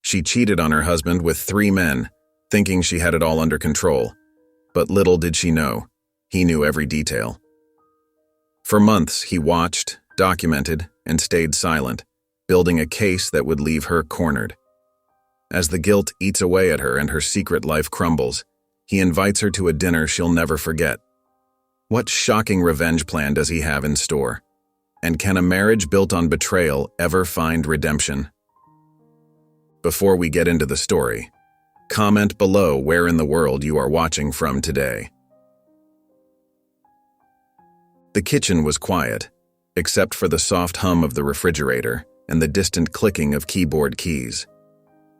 She cheated on her husband with 3 men, thinking she had it all under control. But little did she know, he knew every detail. For months, he watched, documented, and stayed silent, building a case that would leave her cornered. As the guilt eats away at her and her secret life crumbles, he invites her to a dinner she'll never forget. What shocking revenge plan does he have in store? And can a marriage built on betrayal ever find redemption? Before we get into the story, comment below where in the world you are watching from today. The kitchen was quiet, except for the soft hum of the refrigerator and the distant clicking of keyboard keys.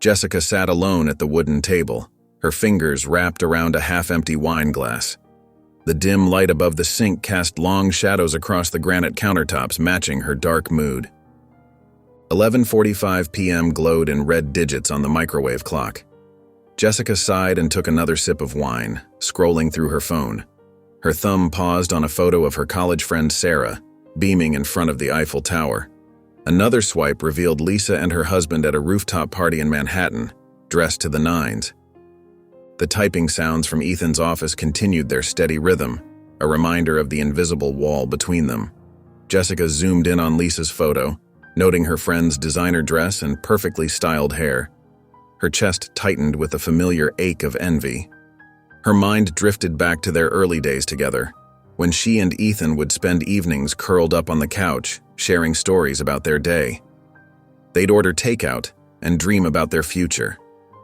Jessica sat alone at the wooden table, her fingers wrapped around a half-empty wine glass. The dim light above the sink cast long shadows across the granite countertops, matching her dark mood. 11:45 p.m. glowed in red digits on the microwave clock. Jessica sighed and took another sip of wine, scrolling through her phone. Her thumb paused on a photo of her college friend Sarah, beaming in front of the Eiffel Tower. Another swipe revealed Lisa and her husband at a rooftop party in Manhattan, dressed to the nines. The typing sounds from Ethan's office continued their steady rhythm, a reminder of the invisible wall between them. Jessica zoomed in on Lisa's photo, noting her friend's designer dress and perfectly styled hair. Her chest tightened with a familiar ache of envy. Her mind drifted back to their early days together, when she and Ethan would spend evenings curled up on the couch, sharing stories about their day. They'd order takeout and dream about their future,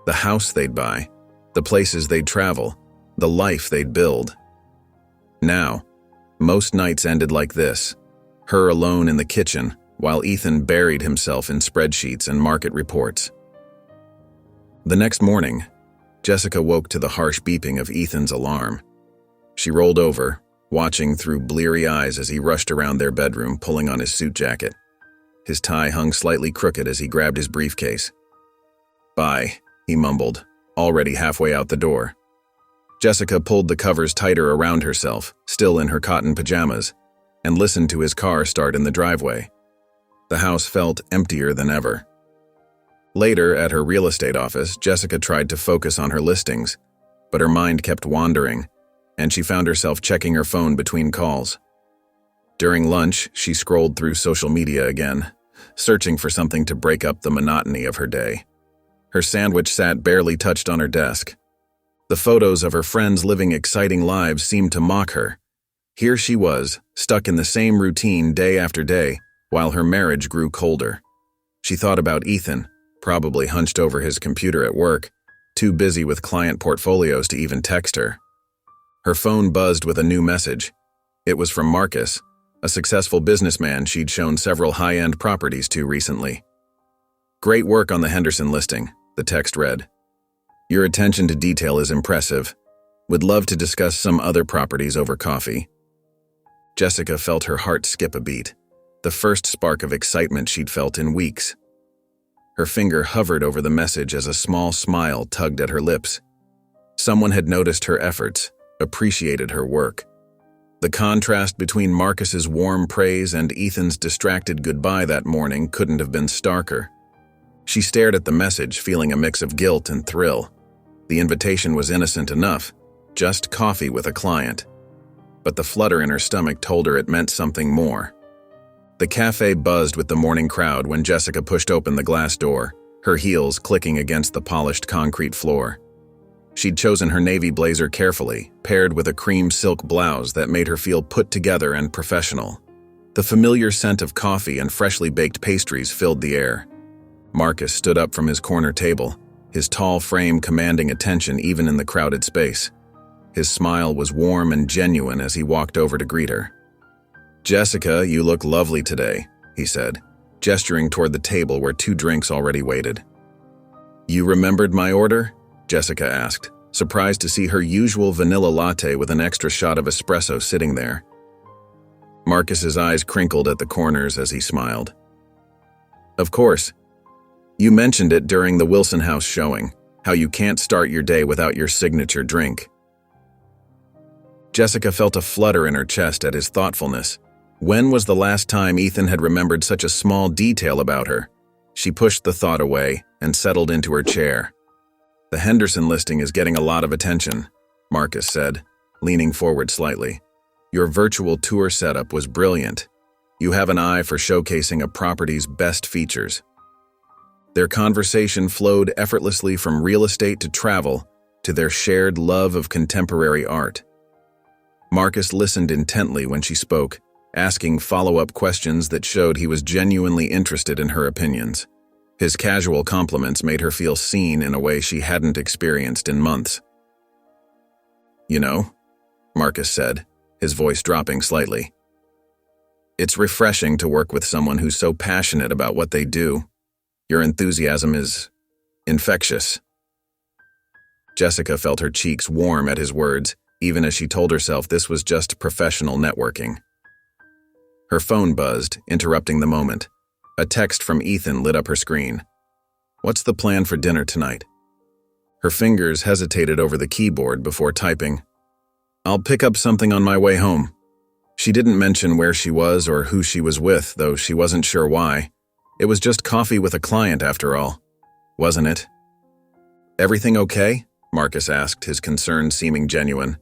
the house they'd buy, the places they'd travel, the life they'd build. Now, most nights ended like this, her alone in the kitchen, while Ethan buried himself in spreadsheets and market reports. The next morning, Jessica woke to the harsh beeping of Ethan's alarm. She rolled over, watching through bleary eyes as he rushed around their bedroom, pulling on his suit jacket. His tie hung slightly crooked as he grabbed his briefcase. "Bye," he mumbled, already halfway out the door. Jessica pulled the covers tighter around herself, still in her cotton pajamas, and listened to his car start in the driveway. The house felt emptier than ever. Later, at her real estate office, Jessica tried to focus on her listings, but her mind kept wandering, and she found herself checking her phone between calls. During lunch, she scrolled through social media again, searching for something to break up the monotony of her day. Her sandwich sat barely touched on her desk. The photos of her friends living exciting lives seemed to mock her. Here she was, stuck in the same routine day after day, while her marriage grew colder. She thought about Ethan, probably hunched over his computer at work, too busy with client portfolios to even text her. Her phone buzzed with a new message. It was from Marcus, a successful businessman she'd shown several high-end properties to recently. "Great work on the Henderson listing," the text read. "Your attention to detail is impressive. Would love to discuss some other properties over coffee." Jessica felt her heart skip a beat, the first spark of excitement she'd felt in weeks. Her finger hovered over the message as a small smile tugged at her lips. Someone had noticed her efforts, appreciated her work. The contrast between Marcus's warm praise and Ethan's distracted goodbye that morning couldn't have been starker. She stared at the message, feeling a mix of guilt and thrill. The invitation was innocent enough, just coffee with a client. But the flutter in her stomach told her it meant something more. The cafe buzzed with the morning crowd when Jessica pushed open the glass door, her heels clicking against the polished concrete floor. She'd chosen her navy blazer carefully, paired with a cream silk blouse that made her feel put together and professional. The familiar scent of coffee and freshly baked pastries filled the air. Marcus stood up from his corner table, his tall frame commanding attention even in the crowded space. His smile was warm and genuine as he walked over to greet her. "Jessica, you look lovely today," he said, gesturing toward the table where 2 drinks already waited. "You remembered my order?" Jessica asked, surprised to see her usual vanilla latte with an extra shot of espresso sitting there. Marcus's eyes crinkled at the corners as he smiled. "Of course. You mentioned it during the Wilson House showing, how you can't start your day without your signature drink." Jessica felt a flutter in her chest at his thoughtfulness. When was the last time Ethan had remembered such a small detail about her? She pushed the thought away and settled into her chair. "The Henderson listing is getting a lot of attention," Marcus said, leaning forward slightly. "Your virtual tour setup was brilliant. You have an eye for showcasing a property's best features." Their conversation flowed effortlessly from real estate to travel to their shared love of contemporary art. Marcus listened intently when she spoke, asking follow-up questions that showed he was genuinely interested in her opinions. His casual compliments made her feel seen in a way she hadn't experienced in months. "You know," Marcus said, his voice dropping slightly, "it's refreshing to work with someone who's so passionate about what they do. Your enthusiasm is infectious." Jessica felt her cheeks warm at his words, even as she told herself this was just professional networking. Her phone buzzed, interrupting the moment. A text from Ethan lit up her screen. "What's the plan for dinner tonight?" Her fingers hesitated over the keyboard before typing, "I'll pick up something on my way home." She didn't mention where she was or who she was with, though she wasn't sure why. It was just coffee with a client after all, wasn't it? "Everything okay?" Marcus asked, his concern seeming genuine.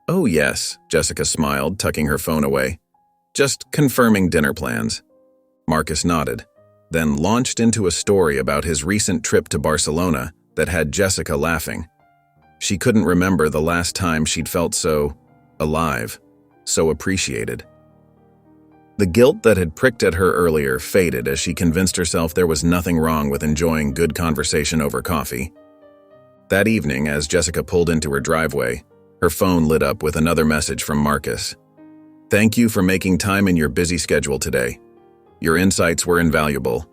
"Oh yes," Jessica smiled, tucking her phone away. "Just confirming dinner plans." Marcus nodded, then launched into a story about his recent trip to Barcelona that had Jessica laughing. She couldn't remember the last time she'd felt so alive, so appreciated. The guilt that had pricked at her earlier faded as she convinced herself there was nothing wrong with enjoying good conversation over coffee. That evening, as Jessica pulled into her driveway, her phone lit up with another message from Marcus. "Thank you for making time in your busy schedule today. Your insights were invaluable.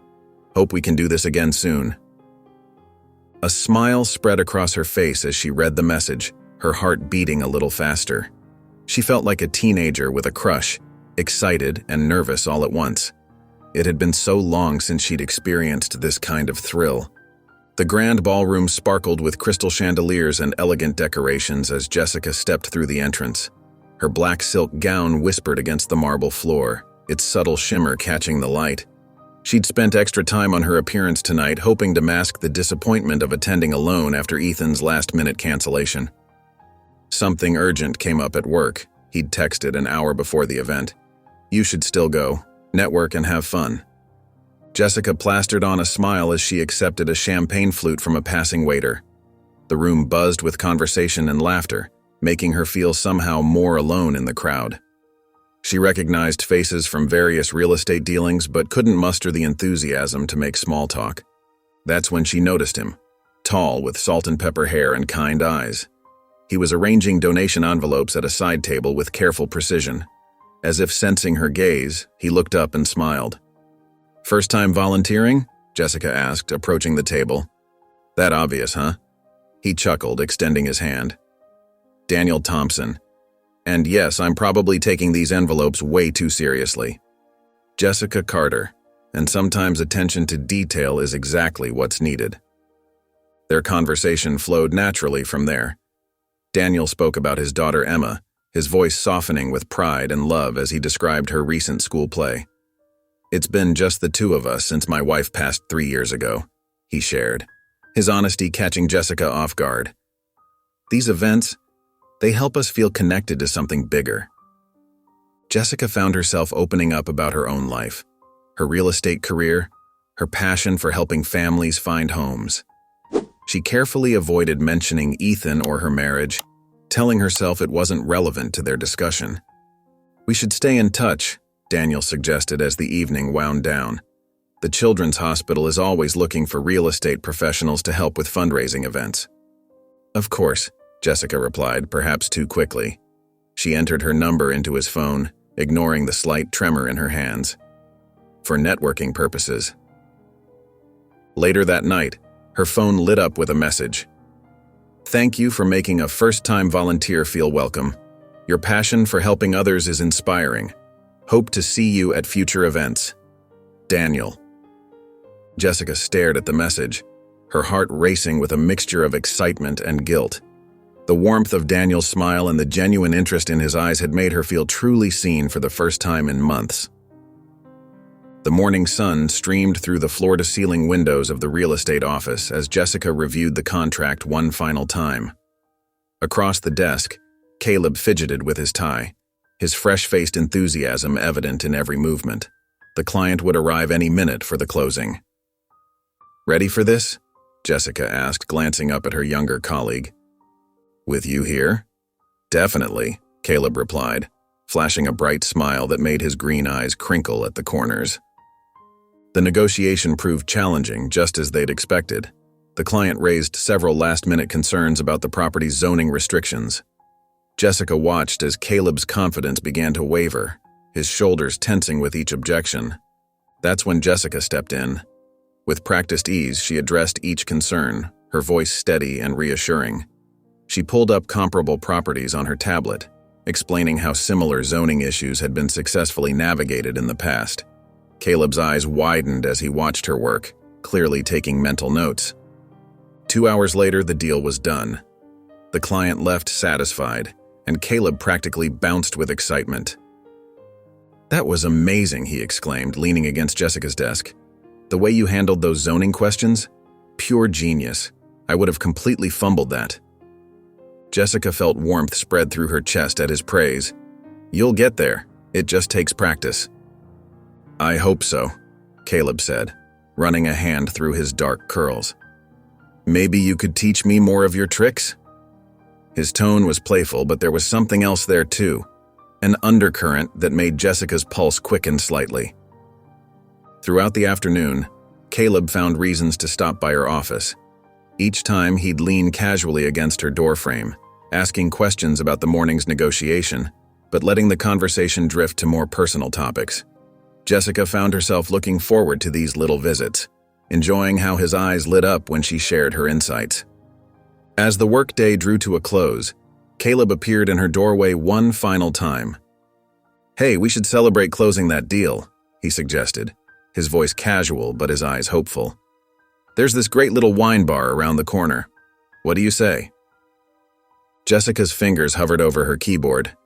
Hope we can do this again soon." A smile spread across her face as she read the message, her heart beating a little faster. She felt like a teenager with a crush, excited and nervous all at once. It had been so long since she'd experienced this kind of thrill. The grand ballroom sparkled with crystal chandeliers and elegant decorations as Jessica stepped through the entrance. Her black silk gown whispered against the marble floor, its subtle shimmer catching the light. She'd spent extra time on her appearance tonight, hoping to mask the disappointment of attending alone after Ethan's last-minute cancellation. Something urgent came up at work. He'd texted an hour before the event. "You should still go, network and have fun." Jessica plastered on a smile as she accepted a champagne flute from a passing waiter. The room buzzed with conversation and laughter, making her feel somehow more alone in the crowd. She recognized faces from various real estate dealings but couldn't muster the enthusiasm to make small talk. That's when she noticed him, tall with salt and pepper hair and kind eyes. He was arranging donation envelopes at a side table with careful precision. As if sensing her gaze, he looked up and smiled. "First time volunteering?" Jessica asked, approaching the table. "That obvious, huh?" He chuckled, extending his hand. "Daniel Thompson. And yes, I'm probably taking these envelopes way too seriously. Jessica Carter, and sometimes attention to detail is exactly what's needed." Their conversation flowed naturally from there. Daniel spoke about his daughter Emma, his voice softening with pride and love as he described her recent school play. "It's been just the two of us since my wife passed 3 years ago," he shared, his honesty catching Jessica off guard. "These events, they help us feel connected to something bigger." Jessica found herself opening up about her own life, her real estate career, her passion for helping families find homes. She carefully avoided mentioning Ethan or her marriage, telling herself it wasn't relevant to their discussion. "We should stay in touch," Daniel suggested as the evening wound down. "The Children's Hospital is always looking for real estate professionals to help with fundraising events." "Of course," Jessica replied, perhaps too quickly. She entered her number into his phone, ignoring the slight tremor in her hands. "For networking purposes." Later that night, her phone lit up with a message. "Thank you for making a first-time volunteer feel welcome. Your passion for helping others is inspiring. Hope to see you at future events. Daniel." Jessica stared at the message, her heart racing with a mixture of excitement and guilt. The warmth of Daniel's smile and the genuine interest in his eyes had made her feel truly seen for the first time in months. The morning sun streamed through the floor-to-ceiling windows of the real estate office as Jessica reviewed the contract one final time. Across the desk, Caleb fidgeted with his tie, his fresh-faced enthusiasm evident in every movement. The client would arrive any minute for the closing. "Ready for this?" Jessica asked, glancing up at her younger colleague. "With you here?" "Definitely," Caleb replied, flashing a bright smile that made his green eyes crinkle at the corners. The negotiation proved challenging, just as they'd expected. The client raised several last-minute concerns about the property's zoning restrictions. Jessica watched as Caleb's confidence began to waver, his shoulders tensing with each objection. That's when Jessica stepped in. With practiced ease, she addressed each concern, her voice steady and reassuring. She pulled up comparable properties on her tablet, explaining how similar zoning issues had been successfully navigated in the past. Caleb's eyes widened as he watched her work, clearly taking mental notes. 2 hours later, the deal was done. The client left satisfied, and Caleb practically bounced with excitement. "That was amazing," he exclaimed, leaning against Jessica's desk. "The way you handled those zoning questions? Pure genius. I would have completely fumbled that." Jessica felt warmth spread through her chest at his praise. "You'll get there. It just takes practice." "I hope so," Caleb said, running a hand through his dark curls. "Maybe you could teach me more of your tricks?" His tone was playful, but there was something else there too, an undercurrent that made Jessica's pulse quicken slightly. Throughout the afternoon, Caleb found reasons to stop by her office. Each time he'd lean casually against her doorframe, asking questions about the morning's negotiation, but letting the conversation drift to more personal topics. Jessica found herself looking forward to these little visits, enjoying how his eyes lit up when she shared her insights. As the workday drew to a close, Caleb appeared in her doorway one final time. "Hey, we should celebrate closing that deal," he suggested, his voice casual but his eyes hopeful. "There's this great little wine bar around the corner. What do you say?" Jessica's fingers hovered over her keyboard.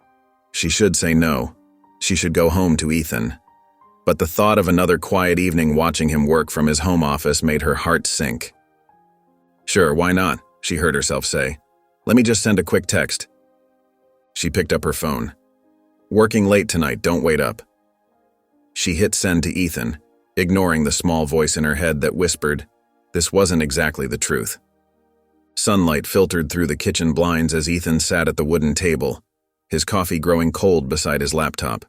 She should say no. She should go home to Ethan. But the thought of another quiet evening watching him work from his home office made her heart sink. "Sure, why not?" she heard herself say. "Let me just send a quick text." She picked up her phone. "Working late tonight, don't wait up." She hit send to Ethan, ignoring the small voice in her head that whispered, this wasn't exactly the truth. Sunlight filtered through the kitchen blinds as Ethan sat at the wooden table, his coffee growing cold beside his laptop.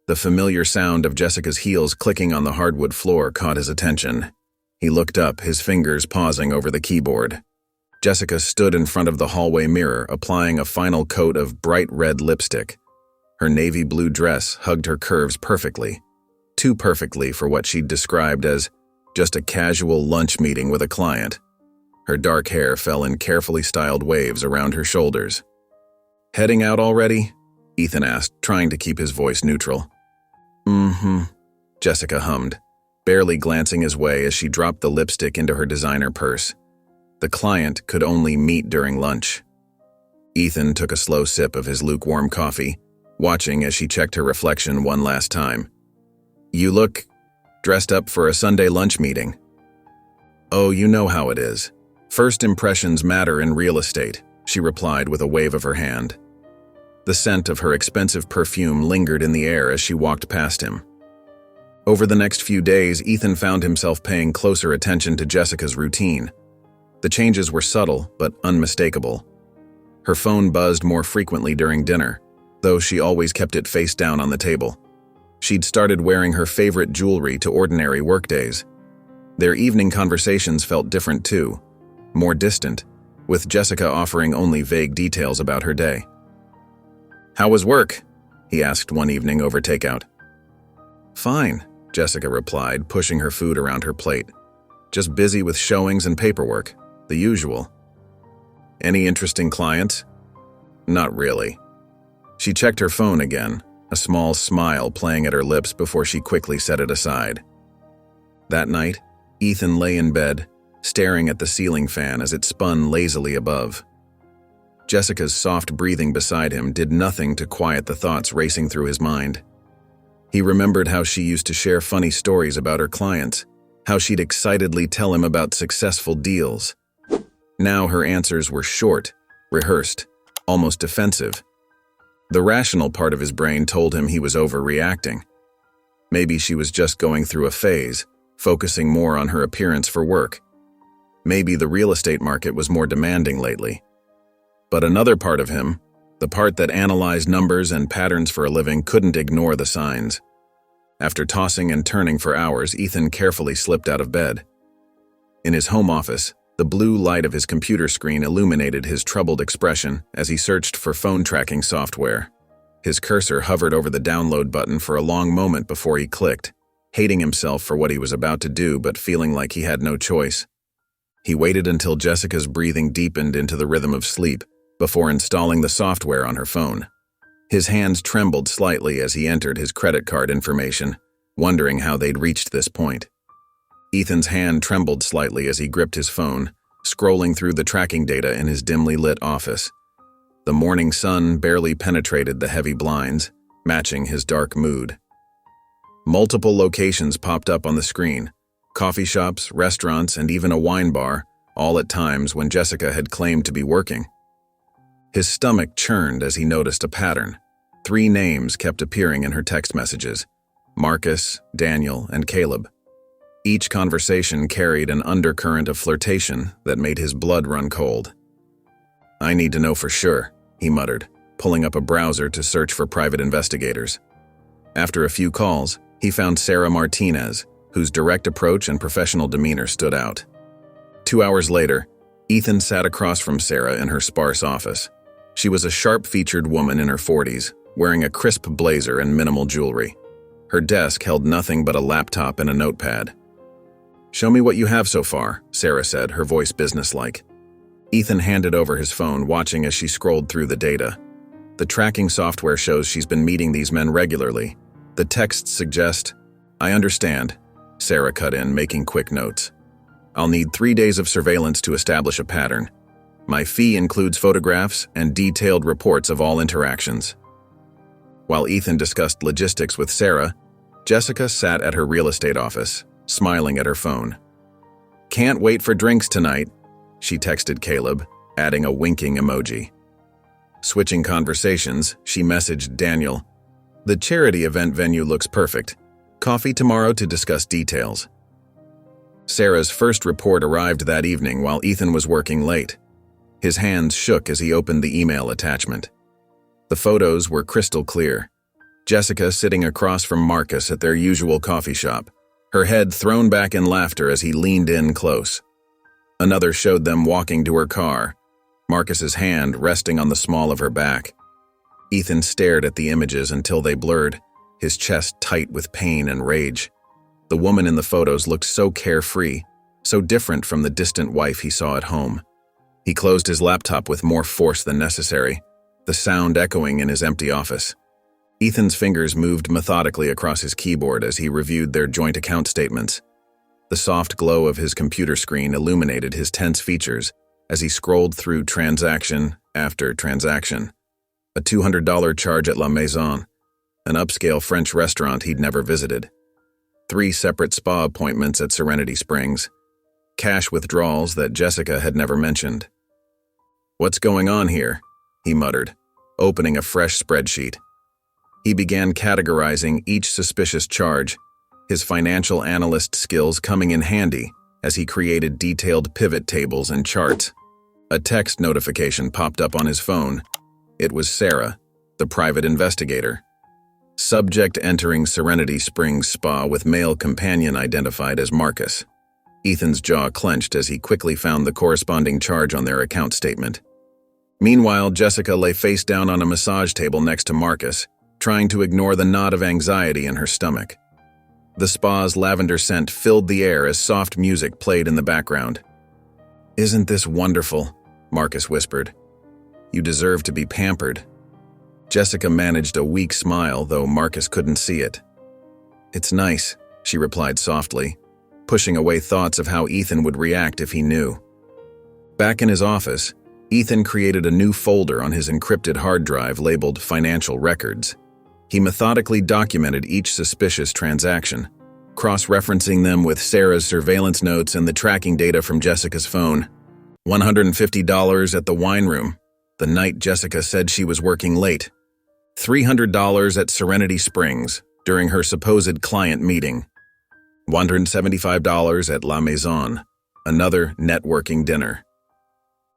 The familiar sound of Jessica's heels clicking on the hardwood floor caught his attention. He looked up, his fingers pausing over the keyboard. Jessica stood in front of the hallway mirror, applying a final coat of bright red lipstick. Her navy blue dress hugged her curves perfectly, too perfectly for what she'd described as just a casual lunch meeting with a client. Her dark hair fell in carefully styled waves around her shoulders. "Heading out already?" Ethan asked, trying to keep his voice neutral. Jessica hummed, barely glancing his way as she dropped the lipstick into her designer purse. The client could only meet during lunch. Ethan took a slow sip of his lukewarm coffee, watching as she checked her reflection one last time. "You look dressed up for a Sunday lunch meeting." "Oh, you know how it is. First impressions matter in real estate," she replied with a wave of her hand. The scent of her expensive perfume lingered in the air as she walked past him. Over the next few days, Ethan found himself paying closer attention to Jessica's routine. The changes were subtle but unmistakable. Her phone buzzed more frequently during dinner, though she always kept it face down on the table. She'd started wearing her favorite jewelry to ordinary workdays. Their evening conversations felt different too, more distant, with Jessica offering only vague details about her day. "How was work?" he asked one evening over takeout. "Fine," Jessica replied, pushing her food around her plate. "Just busy with showings and paperwork, the usual." "Any interesting clients?" "Not really." She checked her phone again, a small smile playing at her lips before she quickly set it aside. That night, Ethan lay in bed, staring at the ceiling fan as it spun lazily above. Jessica's soft breathing beside him did nothing to quiet the thoughts racing through his mind. He remembered how she used to share funny stories about her clients, how she'd excitedly tell him about successful deals. Now her answers were short, rehearsed, almost defensive. The rational part of his brain told him he was overreacting. Maybe she was just going through a phase, focusing more on her appearance for work. Maybe the real estate market was more demanding lately. But another part of him, the part that analyzed numbers and patterns for a living, couldn't ignore the signs. After tossing and turning for hours, Ethan carefully slipped out of bed. In his home office, the blue light of his computer screen illuminated his troubled expression as he searched for phone tracking software. His cursor hovered over the download button for a long moment before he clicked, hating himself for what he was about to do but feeling like he had no choice. He waited until Jessica's breathing deepened into the rhythm of sleep before installing the software on her phone. His hands trembled slightly as he entered his credit card information, wondering how they'd reached this point. Ethan's hand trembled slightly as he gripped his phone, scrolling through the tracking data in his dimly lit office. The morning sun barely penetrated the heavy blinds, matching his dark mood. Multiple locations popped up on the screen: coffee shops, restaurants, and even a wine bar, all at times when Jessica had claimed to be working. His stomach churned as he noticed a pattern. 3 names kept appearing in her text messages: Marcus, Daniel, and Caleb. Each conversation carried an undercurrent of flirtation that made his blood run cold. "I need to know for sure," he muttered, pulling up a browser to search for private investigators. After a few calls, he found Sarah Martinez, whose direct approach and professional demeanor stood out. 2 hours later, Ethan sat across from Sarah in her sparse office. She was a sharp-featured woman in her 40s, wearing a crisp blazer and minimal jewelry. Her desk held nothing but a laptop and a notepad. "Show me what you have so far," Sarah said, her voice businesslike. Ethan handed over his phone, watching as she scrolled through the data. The tracking software shows she's been meeting these men regularly. The texts suggest— "I understand," Sarah cut in, making quick notes. "I'll need 3 days of surveillance to establish a pattern. My fee includes photographs and detailed reports of all interactions." While Ethan discussed logistics with Sarah, Jessica sat at her real estate office, smiling at her phone. "Can't wait for drinks tonight," she texted Caleb, adding a winking emoji. Switching conversations, she messaged Daniel, "The charity event venue looks perfect. Coffee tomorrow to discuss details." Sarah's first report arrived that evening while Ethan was working late. His hands shook as he opened the email attachment. The photos were crystal clear. Jessica sitting across from Marcus at their usual coffee shop, her head thrown back in laughter as he leaned in close. Another showed them walking to her car, Marcus's hand resting on the small of her back. Ethan stared at the images until they blurred, his chest tight with pain and rage. The woman in the photos looked so carefree, so different from the distant wife he saw at home. He closed his laptop with more force than necessary, the sound echoing in his empty office. Ethan's fingers moved methodically across his keyboard as he reviewed their joint account statements. The soft glow of his computer screen illuminated his tense features as he scrolled through transaction after transaction. A $200 charge at La Maison, an upscale French restaurant he'd never visited. 3 separate spa appointments at Serenity Springs. Cash withdrawals that Jessica had never mentioned. "What's going on here?" he muttered, opening a fresh spreadsheet. He began categorizing each suspicious charge, his financial analyst skills coming in handy as he created detailed pivot tables and charts. A text notification popped up on his phone. It was Sarah, the private investigator. Subject entering Serenity Springs Spa with male companion identified as Marcus. Ethan's jaw clenched as he quickly found the corresponding charge on their account statement. Meanwhile, Jessica lay face down on a massage table next to Marcus, trying to ignore the knot of anxiety in her stomach. The spa's lavender scent filled the air as soft music played in the background. "Isn't this wonderful?" Marcus whispered. "You deserve to be pampered." Jessica managed a weak smile, though Marcus couldn't see it. "It's nice," she replied softly, pushing away thoughts of how Ethan would react if he knew. Back in his office, Ethan created a new folder on his encrypted hard drive labeled Financial Records. He methodically documented each suspicious transaction, cross-referencing them with Sarah's surveillance notes and the tracking data from Jessica's phone. $150 at the wine room, the night Jessica said she was working late. $300 at Serenity Springs during her supposed client meeting. $175 at La Maison, another networking dinner.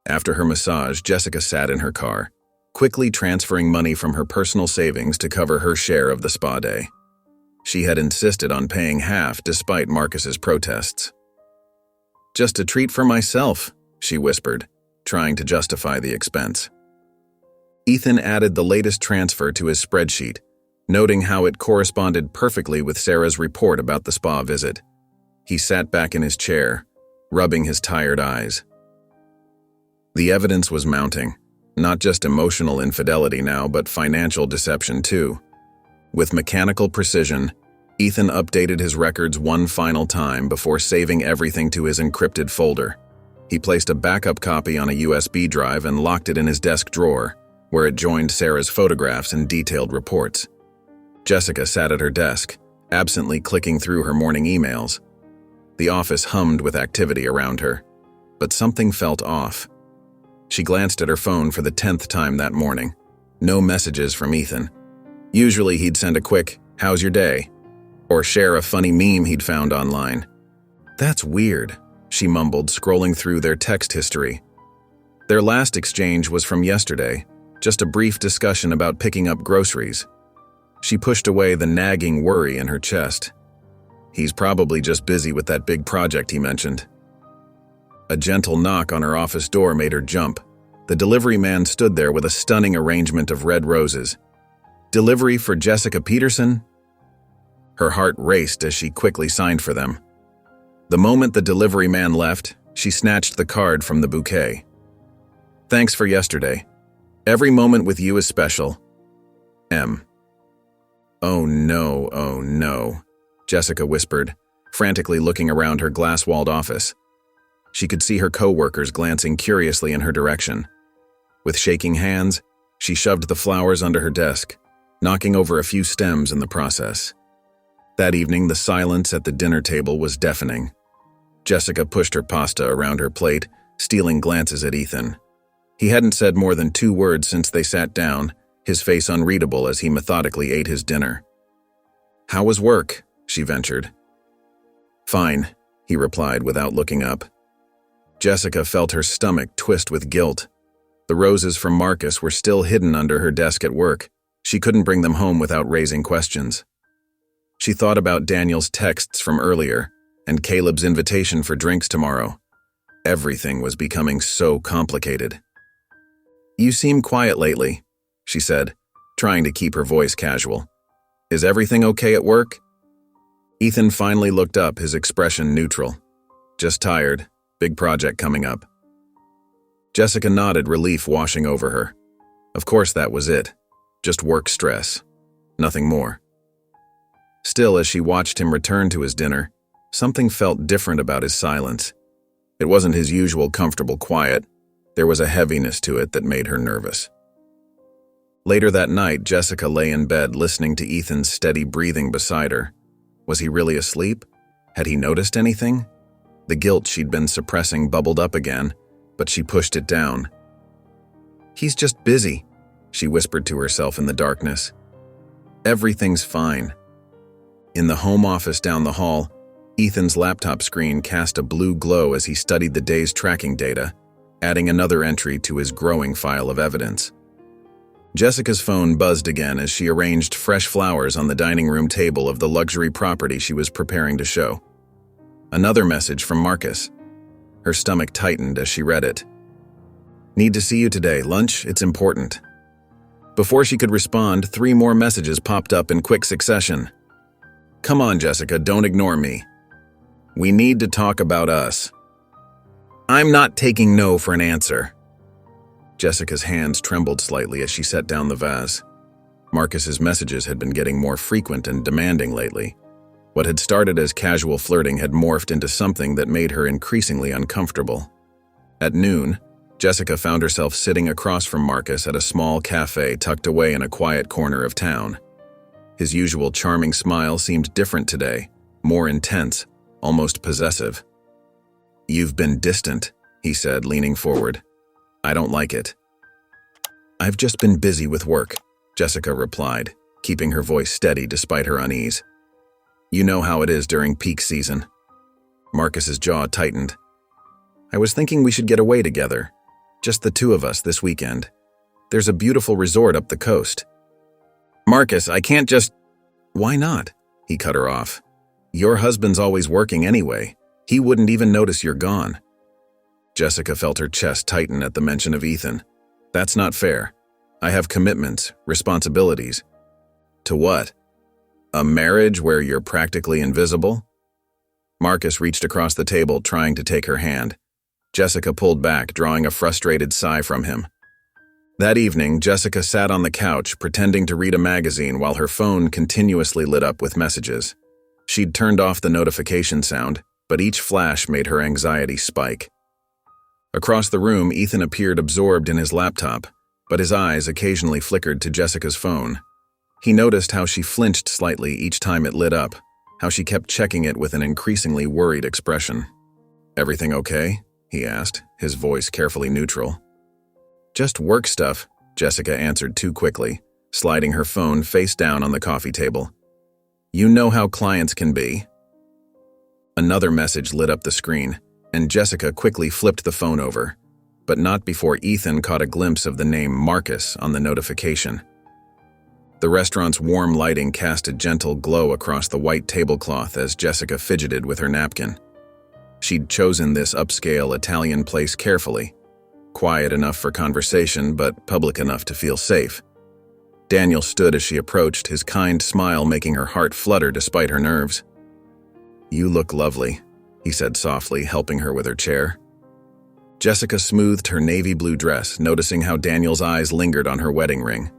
After her massage, Jessica sat in her car, quickly transferring money from her personal savings to cover her share of the spa day. She had insisted on paying half despite Marcus's protests. "Just a treat for myself," she whispered, trying to justify the expense. Ethan added the latest transfer to his spreadsheet, noting how it corresponded perfectly with Sarah's report about the spa visit. He sat back in his chair, rubbing his tired eyes. The evidence was mounting, not just emotional infidelity now, but financial deception too. With mechanical precision, Ethan updated his records one final time before saving everything to his encrypted folder. He placed a backup copy on a USB drive and locked it in his desk drawer, where it joined Sarah's photographs and detailed reports. Jessica sat at her desk, absently clicking through her morning emails. The office hummed with activity around her, but something felt off. She glanced at her phone for the 10th time that morning. No messages from Ethan. Usually he'd send a quick, "How's your day?" or share a funny meme he'd found online. "That's weird," she mumbled, scrolling through their text history. Their last exchange was from yesterday, just a brief discussion about picking up groceries. She pushed away the nagging worry in her chest. He's probably just busy with that big project he mentioned. A gentle knock on her office door made her jump. The delivery man stood there with a stunning arrangement of red roses. "Delivery for Jessica Peterson?" Her heart raced as she quickly signed for them. The moment the delivery man left, she snatched the card from the bouquet. "Thanks for yesterday. Every moment with you is special. M." "Oh no," Jessica whispered, frantically looking around her glass-walled office. She could see her co-workers glancing curiously in her direction. With shaking hands, she shoved the flowers under her desk, knocking over a few stems in the process. That evening, the silence at the dinner table was deafening. Jessica pushed her pasta around her plate, stealing glances at Ethan. He hadn't said more than 2 words since they sat down, his face unreadable as he methodically ate his dinner. "How was work?" she ventured. "Fine," he replied without looking up. Jessica felt her stomach twist with guilt. The roses from Marcus were still hidden under her desk at work. She couldn't bring them home without raising questions. She thought about Daniel's texts from earlier and Caleb's invitation for drinks tomorrow. Everything was becoming so complicated. "You seem quiet lately," she said, trying to keep her voice casual. "Is everything okay at work?" Ethan finally looked up, his expression neutral. "Just tired. Big project coming up." Jessica nodded, relief washing over her. Of course that was it. Just work stress. Nothing more. Still, as she watched him return to his dinner, something felt different about his silence. It wasn't his usual comfortable quiet. There was a heaviness to it that made her nervous. Later that night, Jessica lay in bed listening to Ethan's steady breathing beside her. Was he really asleep? Had he noticed anything? The guilt she'd been suppressing bubbled up again, but she pushed it down. "He's just busy," she whispered to herself in the darkness. "Everything's fine." In the home office down the hall, Ethan's laptop screen cast a blue glow as he studied the day's tracking data, adding another entry to his growing file of evidence. Jessica's phone buzzed again as she arranged fresh flowers on the dining room table of the luxury property she was preparing to show. Another message from Marcus. Her stomach tightened as she read it. "Need to see you today. Lunch? It's important." Before she could respond, 3 more messages popped up in quick succession. "Come on, Jessica, don't ignore me. We need to talk about us." "I'm not taking no for an answer." Jessica's hands trembled slightly as she set down the vase. Marcus's messages had been getting more frequent and demanding lately. What had started as casual flirting had morphed into something that made her increasingly uncomfortable. At noon, Jessica found herself sitting across from Marcus at a small cafe tucked away in a quiet corner of town. His usual charming smile seemed different today, more intense, almost possessive. "You've been distant," he said, leaning forward. "I don't like it." "I've just been busy with work," Jessica replied, keeping her voice steady despite her unease. "You know how it is during peak season." Marcus's jaw tightened. "I was thinking we should get away together. Just the two of us this weekend. There's a beautiful resort up the coast." "Marcus, I can't just—" "Why not?" He cut her off. "Your husband's always working anyway. He wouldn't even notice you're gone." Jessica felt her chest tighten at the mention of Ethan. "That's not fair. I have commitments, responsibilities." "To what? A marriage where you're practically invisible?" Marcus reached across the table, trying to take her hand. Jessica pulled back, drawing a frustrated sigh from him. That evening, Jessica sat on the couch, pretending to read a magazine while her phone continuously lit up with messages. She'd turned off the notification sound, but each flash made her anxiety spike. Across the room, Ethan appeared absorbed in his laptop, but his eyes occasionally flickered to Jessica's phone. He noticed how she flinched slightly each time it lit up, how she kept checking it with an increasingly worried expression. "Everything okay?" he asked, his voice carefully neutral. "Just work stuff," Jessica answered too quickly, sliding her phone face down on the coffee table. "You know how clients can be." Another message lit up the screen, and Jessica quickly flipped the phone over, but not before Ethan caught a glimpse of the name Marcus on the notification. The restaurant's warm lighting cast a gentle glow across the white tablecloth as Jessica fidgeted with her napkin. She'd chosen this upscale Italian place carefully, quiet enough for conversation but public enough to feel safe. Daniel stood as she approached, his kind smile making her heart flutter despite her nerves. "You look lovely," he said softly, helping her with her chair. Jessica smoothed her navy blue dress, noticing how Daniel's eyes lingered on her wedding ring.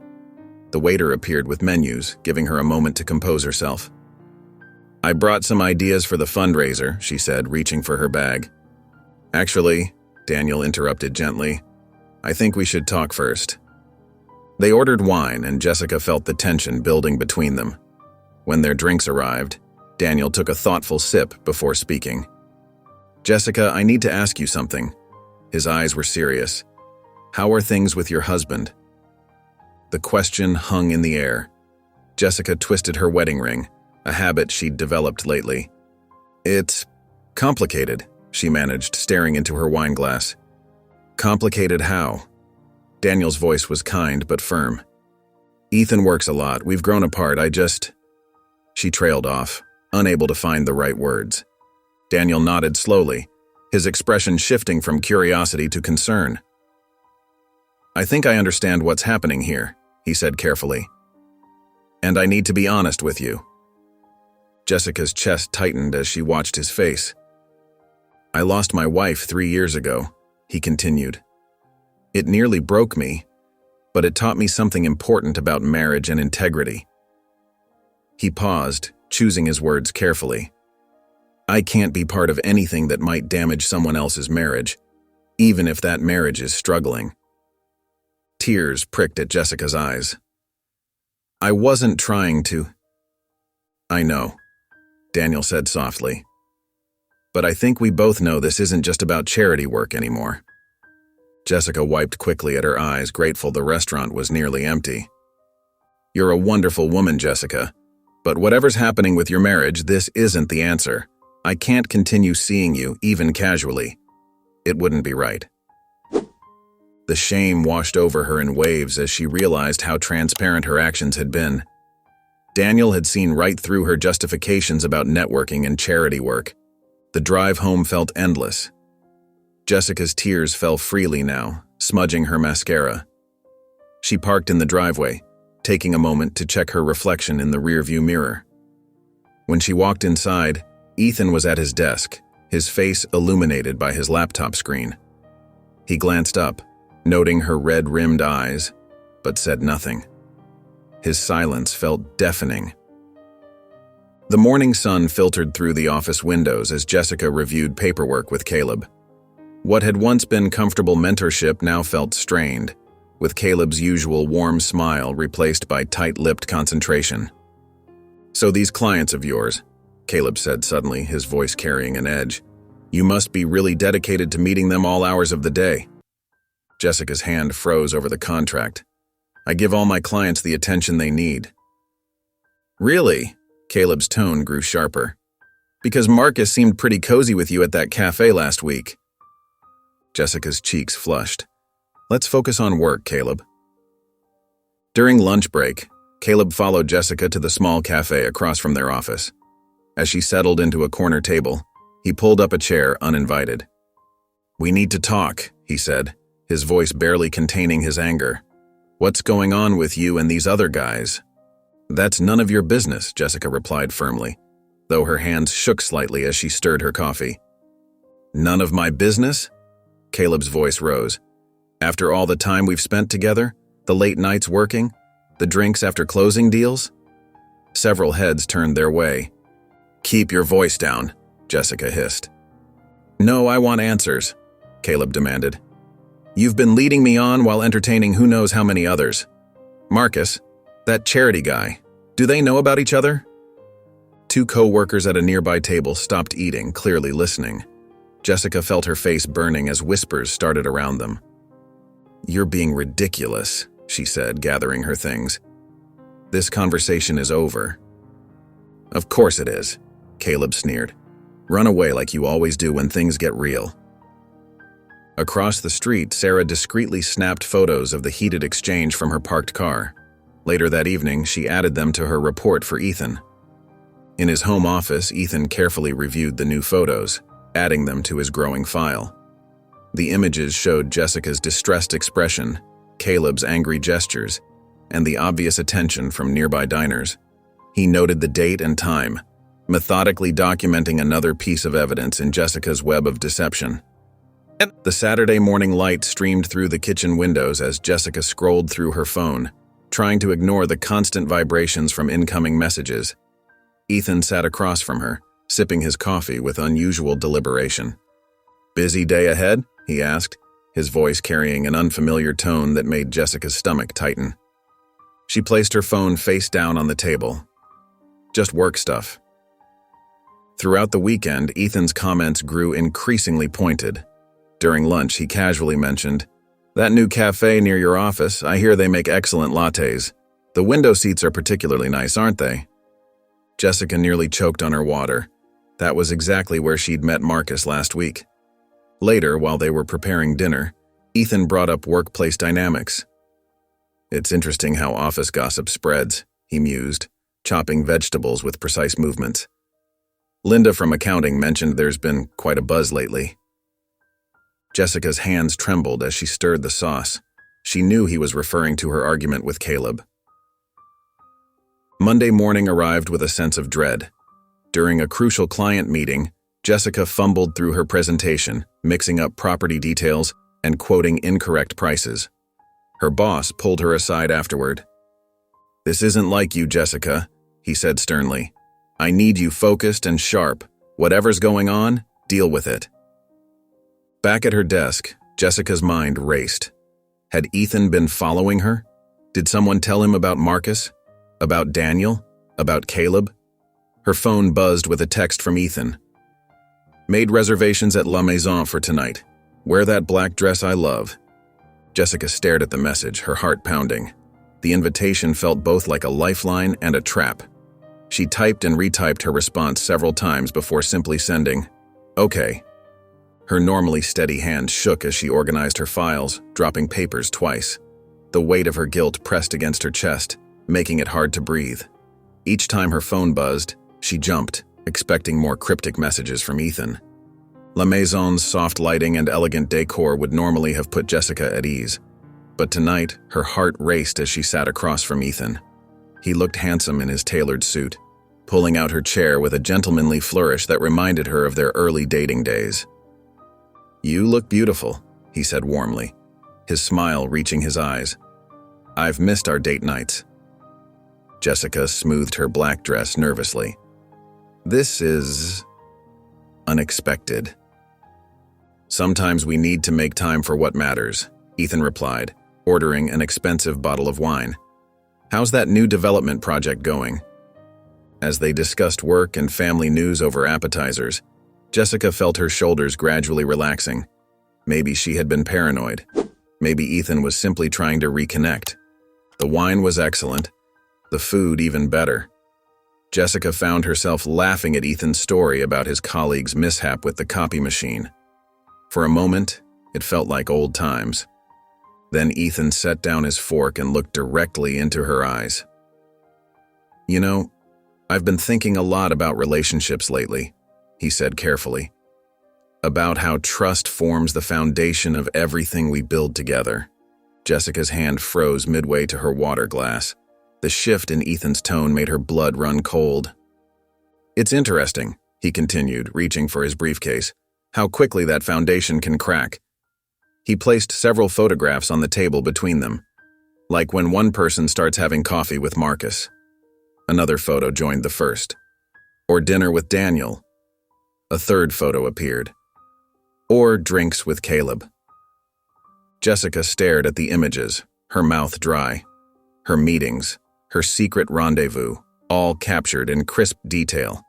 The waiter appeared with menus, giving her a moment to compose herself. "I brought some ideas for the fundraiser," she said, reaching for her bag. "Actually," Daniel interrupted gently, "I think we should talk first." They ordered wine, and Jessica felt the tension building between them. When their drinks arrived, Daniel took a thoughtful sip before speaking. "Jessica, I need to ask you something." His eyes were serious. "How are things with your husband?" The question hung in the air. Jessica twisted her wedding ring, a habit she'd developed lately. "It's complicated," she managed, staring into her wine glass. "Complicated how?" Daniel's voice was kind but firm. "Ethan works a lot. We've grown apart. She trailed off, unable to find the right words. Daniel nodded slowly, his expression shifting from curiosity to concern. "I think I understand what's happening here," he said carefully. "And I need to be honest with you." Jessica's chest tightened as she watched his face. "I lost my wife 3 years ago," he continued. "It nearly broke me, but it taught me something important about marriage and integrity." He paused, choosing his words carefully. "I can't be part of anything that might damage someone else's marriage, even if that marriage is struggling." Tears pricked at Jessica's eyes. "I wasn't trying to—" "I know," Daniel said softly. "But I think we both know this isn't just about charity work anymore." Jessica wiped quickly at her eyes, grateful the restaurant was nearly empty. "You're a wonderful woman, Jessica. But whatever's happening with your marriage, this isn't the answer. I can't continue seeing you, even casually. It wouldn't be right." The shame washed over her in waves as she realized how transparent her actions had been. Daniel had seen right through her justifications about networking and charity work. The drive home felt endless. Jessica's tears fell freely now, smudging her mascara. She parked in the driveway, taking a moment to check her reflection in the rearview mirror. When she walked inside, Ethan was at his desk, his face illuminated by his laptop screen. He glanced up, noting her red-rimmed eyes, but said nothing. His silence felt deafening. The morning sun filtered through the office windows as Jessica reviewed paperwork with Caleb. What had once been comfortable mentorship now felt strained, with Caleb's usual warm smile replaced by tight-lipped concentration. "So these clients of yours," Caleb said suddenly, his voice carrying an edge, "you must be really dedicated to meeting them all hours of the day." Jessica's hand froze over the contract. "I give all my clients the attention they need." "Really?" Caleb's tone grew sharper. "Because Marcus seemed pretty cozy with you at that cafe last week." Jessica's cheeks flushed. "Let's focus on work, Caleb." During lunch break, Caleb followed Jessica to the small cafe across from their office. As she settled into a corner table, he pulled up a chair uninvited. "We need to talk," he said, his voice barely containing his anger. "What's going on with you and these other guys?" "That's none of your business," Jessica replied firmly, though her hands shook slightly as she stirred her coffee. "None of my business?" Caleb's voice rose. "After all the time we've spent together, the late nights working, the drinks after closing deals?" Several heads turned their way. "Keep your voice down," Jessica hissed. "No, I want answers," Caleb demanded. "You've been leading me on while entertaining who knows how many others. Marcus, that charity guy, do they know about each other?" Two co-workers at a nearby table stopped eating, clearly listening. Jessica felt her face burning as whispers started around them. "You're being ridiculous," she said, gathering her things. "This conversation is over." "Of course it is," Caleb sneered. "Run away like you always do when things get real." Across the street, Sarah discreetly snapped photos of the heated exchange from her parked car. Later that evening, she added them to her report for Ethan. In his home office, Ethan carefully reviewed the new photos, adding them to his growing file. The images showed Jessica's distressed expression, Caleb's angry gestures, and the obvious attention from nearby diners. He noted the date and time, methodically documenting another piece of evidence in Jessica's web of deception. The Saturday morning light streamed through the kitchen windows as Jessica scrolled through her phone, trying to ignore the constant vibrations from incoming messages. Ethan sat across from her, sipping his coffee with unusual deliberation. "Busy day ahead?" he asked, his voice carrying an unfamiliar tone that made Jessica's stomach tighten. She placed her phone face down on the table. "Just work stuff." Throughout the weekend, Ethan's comments grew increasingly pointed. During lunch, he casually mentioned, "That new cafe near your office, I hear they make excellent lattes. The window seats are particularly nice, aren't they?" Jessica nearly choked on her water. That was exactly where she'd met Marcus last week. Later, while they were preparing dinner, Ethan brought up workplace dynamics. "It's interesting how office gossip spreads," he mused, chopping vegetables with precise movements. "Linda from accounting mentioned there's been quite a buzz lately." Jessica's hands trembled as she stirred the sauce. She knew he was referring to her argument with Caleb. Monday morning arrived with a sense of dread. During a crucial client meeting, Jessica fumbled through her presentation, mixing up property details and quoting incorrect prices. Her boss pulled her aside afterward. "This isn't like you, Jessica," he said sternly. "I need you focused and sharp. Whatever's going on, deal with it." Back at her desk, Jessica's mind raced. Had Ethan been following her? Did someone tell him about Marcus? About Daniel? About Caleb? Her phone buzzed with a text from Ethan. "Made reservations at La Maison for tonight. Wear that black dress I love." Jessica stared at the message, her heart pounding. The invitation felt both like a lifeline and a trap. She typed and retyped her response several times before simply sending, "Okay." Her normally steady hand shook as she organized her files, dropping papers twice. The weight of her guilt pressed against her chest, making it hard to breathe. Each time her phone buzzed, she jumped, expecting more cryptic messages from Ethan. La Maison's soft lighting and elegant decor would normally have put Jessica at ease. But tonight, her heart raced as she sat across from Ethan. He looked handsome in his tailored suit, pulling out her chair with a gentlemanly flourish that reminded her of their early dating days. "You look beautiful," he said warmly, his smile reaching his eyes. "I've missed our date nights." Jessica smoothed her black dress nervously. "This is unexpected." "Sometimes we need to make time for what matters," Ethan replied, ordering an expensive bottle of wine. "How's that new development project going?" As they discussed work and family news over appetizers, Jessica felt her shoulders gradually relaxing. Maybe she had been paranoid. Maybe Ethan was simply trying to reconnect. The wine was excellent, the food even better. Jessica found herself laughing at Ethan's story about his colleague's mishap with the copy machine. For a moment, it felt like old times. Then Ethan set down his fork and looked directly into her eyes. "You know, I've been thinking a lot about relationships lately," he said carefully. "About how trust forms the foundation of everything we build together." Jessica's hand froze midway to her water glass. The shift in Ethan's tone made her blood run cold. "It's interesting," he continued, reaching for his briefcase, "how quickly that foundation can crack." He placed several photographs on the table between them, like when one person starts having coffee with Marcus. Another photo joined the first. Or dinner with Daniel. A third photo appeared. Or drinks with Caleb. Jessica stared at the images, her mouth dry. Her meetings, her secret rendezvous, all captured in crisp detail.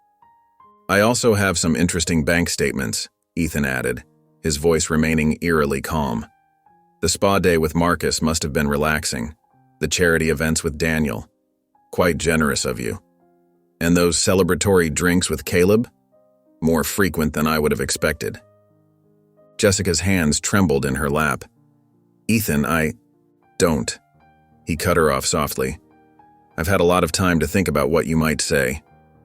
"I also have some interesting bank statements," Ethan added, his voice remaining eerily calm. "The spa day with Marcus must have been relaxing. The charity events with Daniel. Quite generous of you. And those celebratory drinks with Caleb? More frequent than I would have expected." Jessica's hands trembled in her lap. "Ethan, don't." He cut her off softly. "I've had a lot of time to think about what you might say."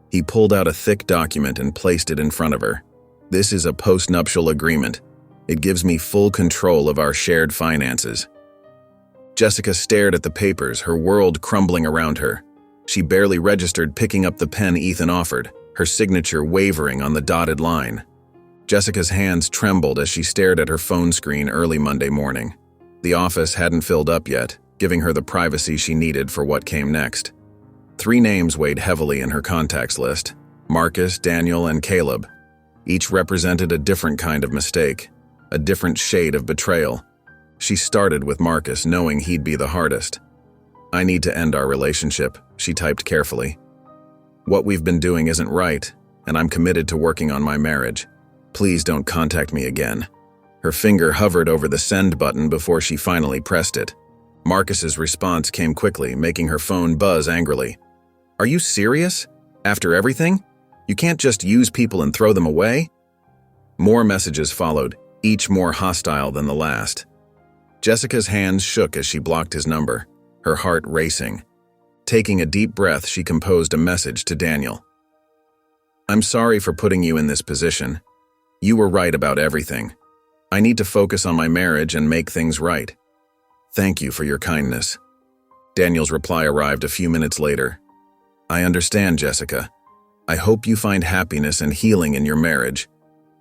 He pulled out a thick document and placed it in front of her. "This is a post-nuptial agreement. It gives me full control of our shared finances." Jessica stared at the papers, her world crumbling around her. She barely registered picking up the pen Ethan offered, her signature wavering on the dotted line. Jessica's hands trembled as she stared at her phone screen early Monday morning. The office hadn't filled up yet, giving her the privacy she needed for what came next. 3 names weighed heavily in her contacts list: Marcus, Daniel, and Caleb. Each represented a different kind of mistake, a different shade of betrayal. She started with Marcus, knowing he'd be the hardest. "I need to end our relationship," she typed carefully. "What we've been doing isn't right, and I'm committed to working on my marriage. Please don't contact me again." Her finger hovered over the send button before she finally pressed it. Marcus's response came quickly, making her phone buzz angrily. "Are you serious? After everything? You can't just use people and throw them away?" More messages followed, each more hostile than the last. Jessica's hands shook as she blocked his number, her heart racing. Taking a deep breath, she composed a message to Daniel. "I'm sorry for putting you in this position. You were right about everything. I need to focus on my marriage and make things right. Thank you for your kindness." Daniel's reply arrived a few minutes later. "I understand, Jessica. I hope you find happiness and healing in your marriage.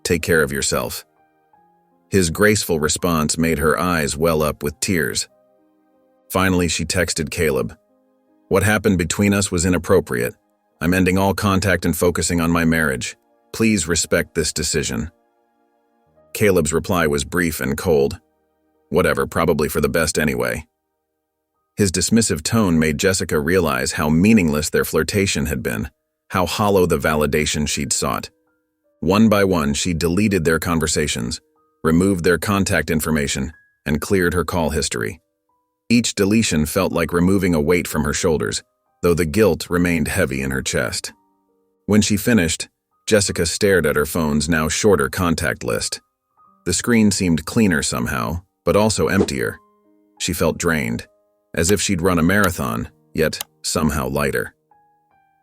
Take care of yourself." His graceful response made her eyes well up with tears. Finally, she texted Caleb. "What happened between us was inappropriate. I'm ending all contact and focusing on my marriage. Please respect this decision." Caleb's reply was brief and cold. Whatever, probably for the best anyway. His dismissive tone made Jessica realize how meaningless their flirtation had been, how hollow the validation she'd sought. One by one, she deleted their conversations, removed their contact information, and cleared her call history. Each deletion felt like removing a weight from her shoulders, though the guilt remained heavy in her chest. When she finished, Jessica stared at her phone's now shorter contact list. The screen seemed cleaner somehow, but also emptier. She felt drained, as if she'd run a marathon, yet somehow lighter.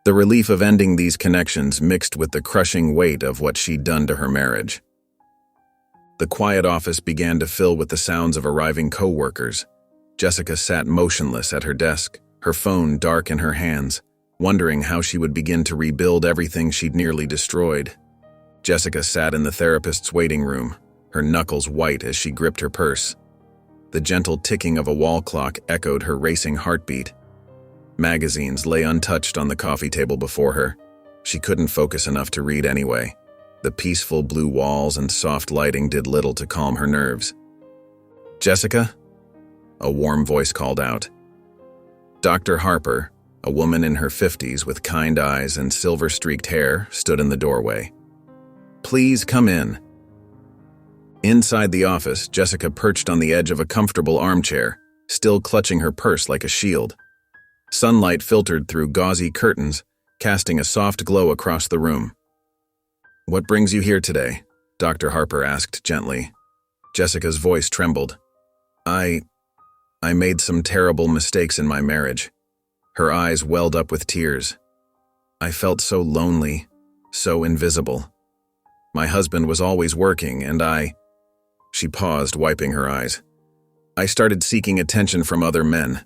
The relief of ending these connections mixed with the crushing weight of what she'd done to her marriage. The quiet office began to fill with the sounds of arriving co-workers. Jessica sat motionless at her desk, her phone dark in her hands, wondering how she would begin to rebuild everything she'd nearly destroyed. Jessica sat in the therapist's waiting room, her knuckles white as she gripped her purse. The gentle ticking of a wall clock echoed her racing heartbeat. Magazines lay untouched on the coffee table before her. She couldn't focus enough to read anyway. The peaceful blue walls and soft lighting did little to calm her nerves. "Jessica?" A warm voice called out. "Dr. Harper," A woman in her 50s with kind eyes and silver-streaked hair stood in the doorway. "Please come in." Inside the office, Jessica perched on the edge of a comfortable armchair, still clutching her purse like a shield. Sunlight filtered through gauzy curtains, casting a soft glow across the room. "What brings you here today?" Dr. Harper asked gently. Jessica's voice trembled. I made some terrible mistakes in my marriage." Her eyes welled up with tears. "I felt so lonely, so invisible. My husband was always working, and She paused, wiping her eyes. "I started seeking attention from other men."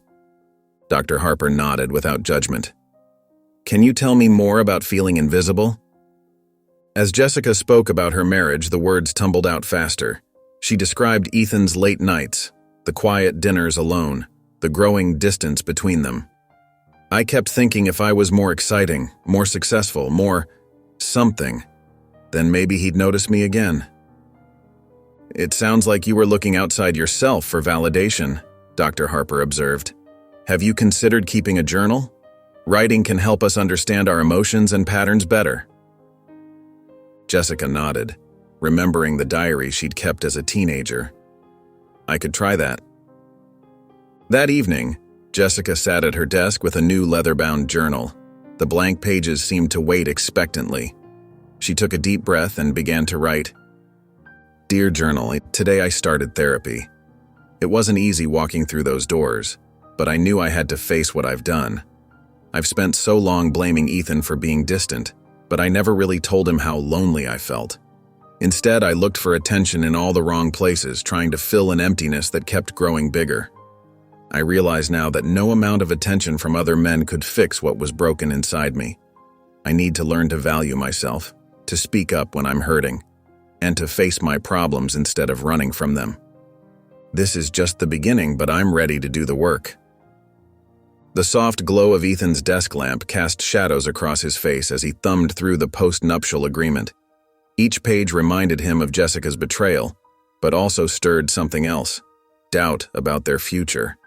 Dr. Harper nodded without judgment. "Can you tell me more about feeling invisible?" As Jessica spoke about her marriage, the words tumbled out faster. She described Ethan's late nights, the quiet dinners alone, the growing distance between them. "I kept thinking if I was more exciting, more successful, more something, then maybe he'd notice me again." "It sounds like you were looking outside yourself for validation," Dr. Harper observed. "Have you considered keeping a journal? Writing can help us understand our emotions and patterns better." Jessica nodded, remembering the diary she'd kept as a teenager. "I could try that." That evening, Jessica sat at her desk with a new leather-bound journal. The blank pages seemed to wait expectantly. She took a deep breath and began to write. "Dear Journal, today I started therapy. It wasn't easy walking through those doors, but I knew I had to face what I've done. I've spent so long blaming Ethan for being distant, but I never really told him how lonely I felt. Instead, I looked for attention in all the wrong places, trying to fill an emptiness that kept growing bigger. I realize now that no amount of attention from other men could fix what was broken inside me. I need to learn to value myself, to speak up when I'm hurting, and to face my problems instead of running from them. This is just the beginning, but I'm ready to do the work." The soft glow of Ethan's desk lamp cast shadows across his face as he thumbed through the post-nuptial agreement. Each page reminded him of Jessica's betrayal, but also stirred something else, doubt about their future.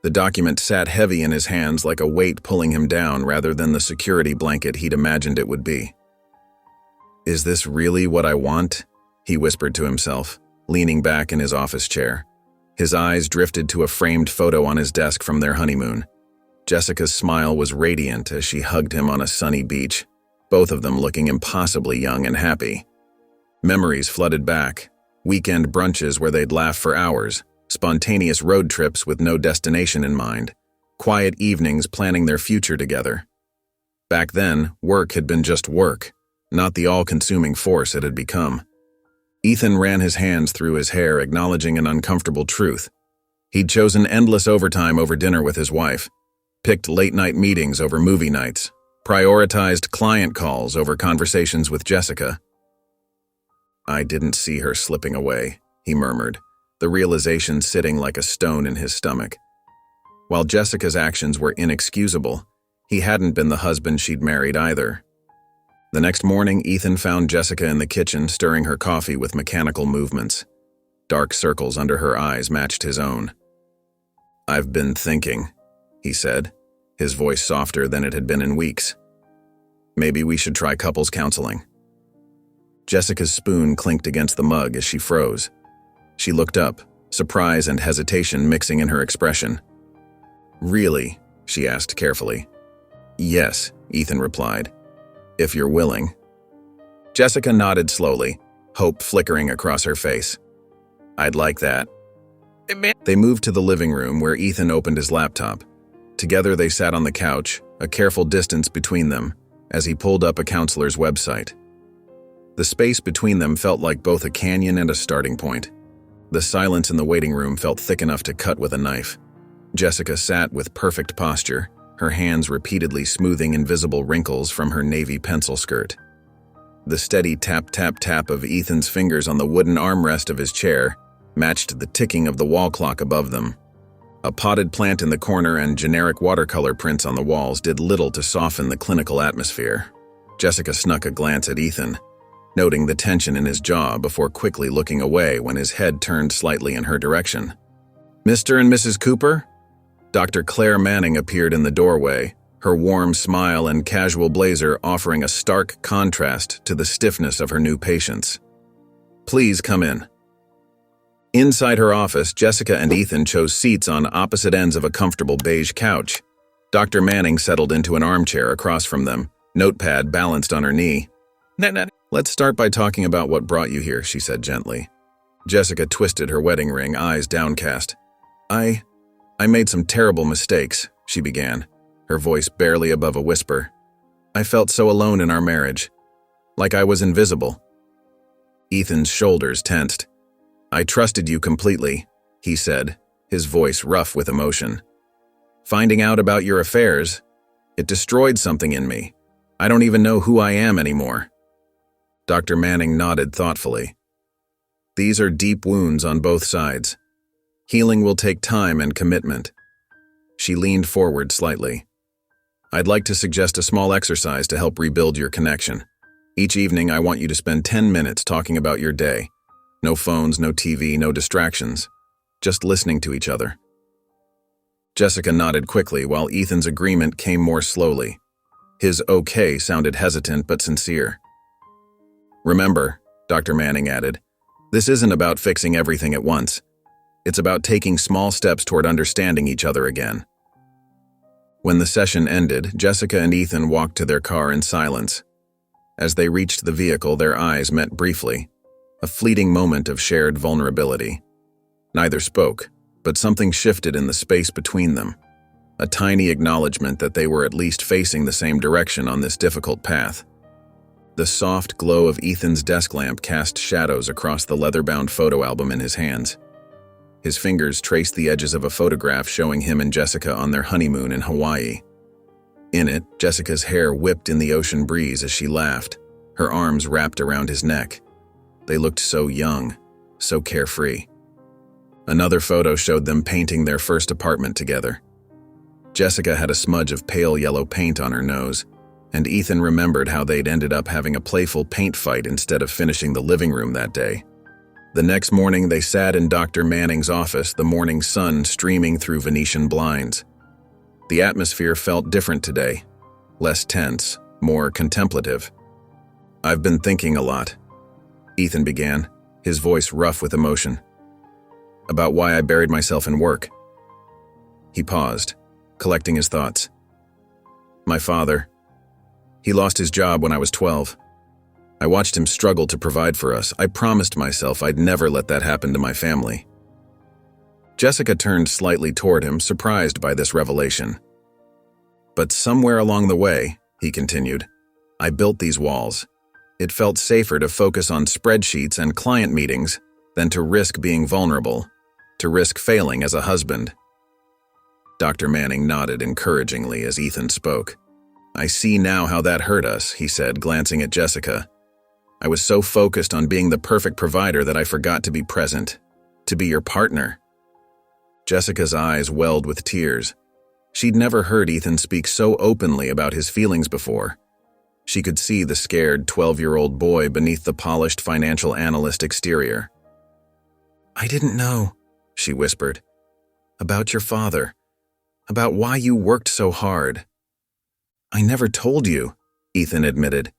The document sat heavy in his hands like a weight pulling him down rather than the security blanket he'd imagined it would be. "Is this really what I want?" he whispered to himself, leaning back in his office chair. His eyes drifted to a framed photo on his desk from their honeymoon. Jessica's smile was radiant as she hugged him on a sunny beach, both of them looking impossibly young and happy. Memories flooded back, weekend brunches where they'd laugh for hours, spontaneous road trips with no destination in mind, quiet evenings planning their future together. Back then, work had been just work, not the all-consuming force it had become. Ethan ran his hands through his hair, acknowledging an uncomfortable truth. He'd chosen endless overtime over dinner with his wife, picked late-night meetings over movie nights, prioritized client calls over conversations with Jessica. "I didn't see her slipping away," he murmured, the realization sitting like a stone in his stomach. While Jessica's actions were inexcusable, he hadn't been the husband she'd married either. The next morning, Ethan found Jessica in the kitchen stirring her coffee with mechanical movements. Dark circles under her eyes matched his own. "I've been thinking," he said, his voice softer than it had been in weeks. "Maybe we should try couples counseling." Jessica's spoon clinked against the mug as she froze. She looked up, surprise and hesitation mixing in her expression. "Really?" she asked carefully. "Yes," Ethan replied. "If you're willing." Jessica nodded slowly, hope flickering across her face. "I'd like that." They moved to the living room where Ethan opened his laptop. Together they sat on the couch, a careful distance between them, as he pulled up a counselor's website. The space between them felt like both a canyon and a starting point. The silence in the waiting room felt thick enough to cut with a knife. Jessica sat with perfect posture, her hands repeatedly smoothing invisible wrinkles from her navy pencil skirt. The steady tap-tap-tap of Ethan's fingers on the wooden armrest of his chair matched the ticking of the wall clock above them. A potted plant in the corner and generic watercolor prints on the walls did little to soften the clinical atmosphere. Jessica snuck a glance at Ethan, noting the tension in his jaw before quickly looking away when his head turned slightly in her direction. "Mr. and Mrs. Cooper?" Dr. Claire Manning appeared in the doorway, her warm smile and casual blazer offering a stark contrast to the stiffness of her new patients. "Please come in." Inside her office, Jessica and Ethan chose seats on opposite ends of a comfortable beige couch. Dr. Manning settled into an armchair across from them, notepad balanced on her knee. "Let's start by talking about what brought you here," she said gently. Jessica twisted her wedding ring, eyes downcast. I made some terrible mistakes," she began, her voice barely above a whisper. "I felt so alone in our marriage, like I was invisible." Ethan's shoulders tensed. "I trusted you completely," he said, his voice rough with emotion. "Finding out about your affairs, it destroyed something in me. I don't even know who I am anymore." Dr. Manning nodded thoughtfully. "These are deep wounds on both sides. Healing will take time and commitment." She leaned forward slightly. "I'd like to suggest a small exercise to help rebuild your connection. Each evening, I want you to spend 10 minutes talking about your day. No phones, no TV, no distractions. Just listening to each other." Jessica nodded quickly while Ethan's agreement came more slowly. His okay sounded hesitant but sincere. "Remember," Dr. Manning added, "this isn't about fixing everything at once. It's about taking small steps toward understanding each other again." When the session ended, Jessica and Ethan walked to their car in silence. As they reached the vehicle, their eyes met briefly, a fleeting moment of shared vulnerability. Neither spoke, but something shifted in the space between them, a tiny acknowledgement that they were at least facing the same direction on this difficult path. The soft glow of Ethan's desk lamp cast shadows across the leather-bound photo album in his hands. His fingers traced the edges of a photograph showing him and Jessica on their honeymoon in Hawaii. In it, Jessica's hair whipped in the ocean breeze as she laughed, her arms wrapped around his neck. They looked so young, so carefree. Another photo showed them painting their first apartment together. Jessica had a smudge of pale yellow paint on her nose, and Ethan remembered how they'd ended up having a playful paint fight instead of finishing the living room that day. The next morning, they sat in Dr. Manning's office, the morning sun streaming through Venetian blinds. The atmosphere felt different today, less tense, more contemplative. "I've been thinking a lot," Ethan began, his voice rough with emotion, "about why I buried myself in work." He paused, collecting his thoughts. "My father, he lost his job when I was 12. I watched him struggle to provide for us. I promised myself I'd never let that happen to my family." Jessica turned slightly toward him, surprised by this revelation. "But somewhere along the way," he continued, "I built these walls. It felt safer to focus on spreadsheets and client meetings than to risk being vulnerable, to risk failing as a husband." Dr. Manning nodded encouragingly as Ethan spoke. "I see now how that hurt us," he said, glancing at Jessica. "I was so focused on being the perfect provider that I forgot to be present, to be your partner." Jessica's eyes welled with tears. She'd never heard Ethan speak so openly about his feelings before. She could see the scared 12-year-old boy beneath the polished financial analyst exterior. "I didn't know," she whispered, "about your father, about why you worked so hard." "I never told you," Ethan admitted.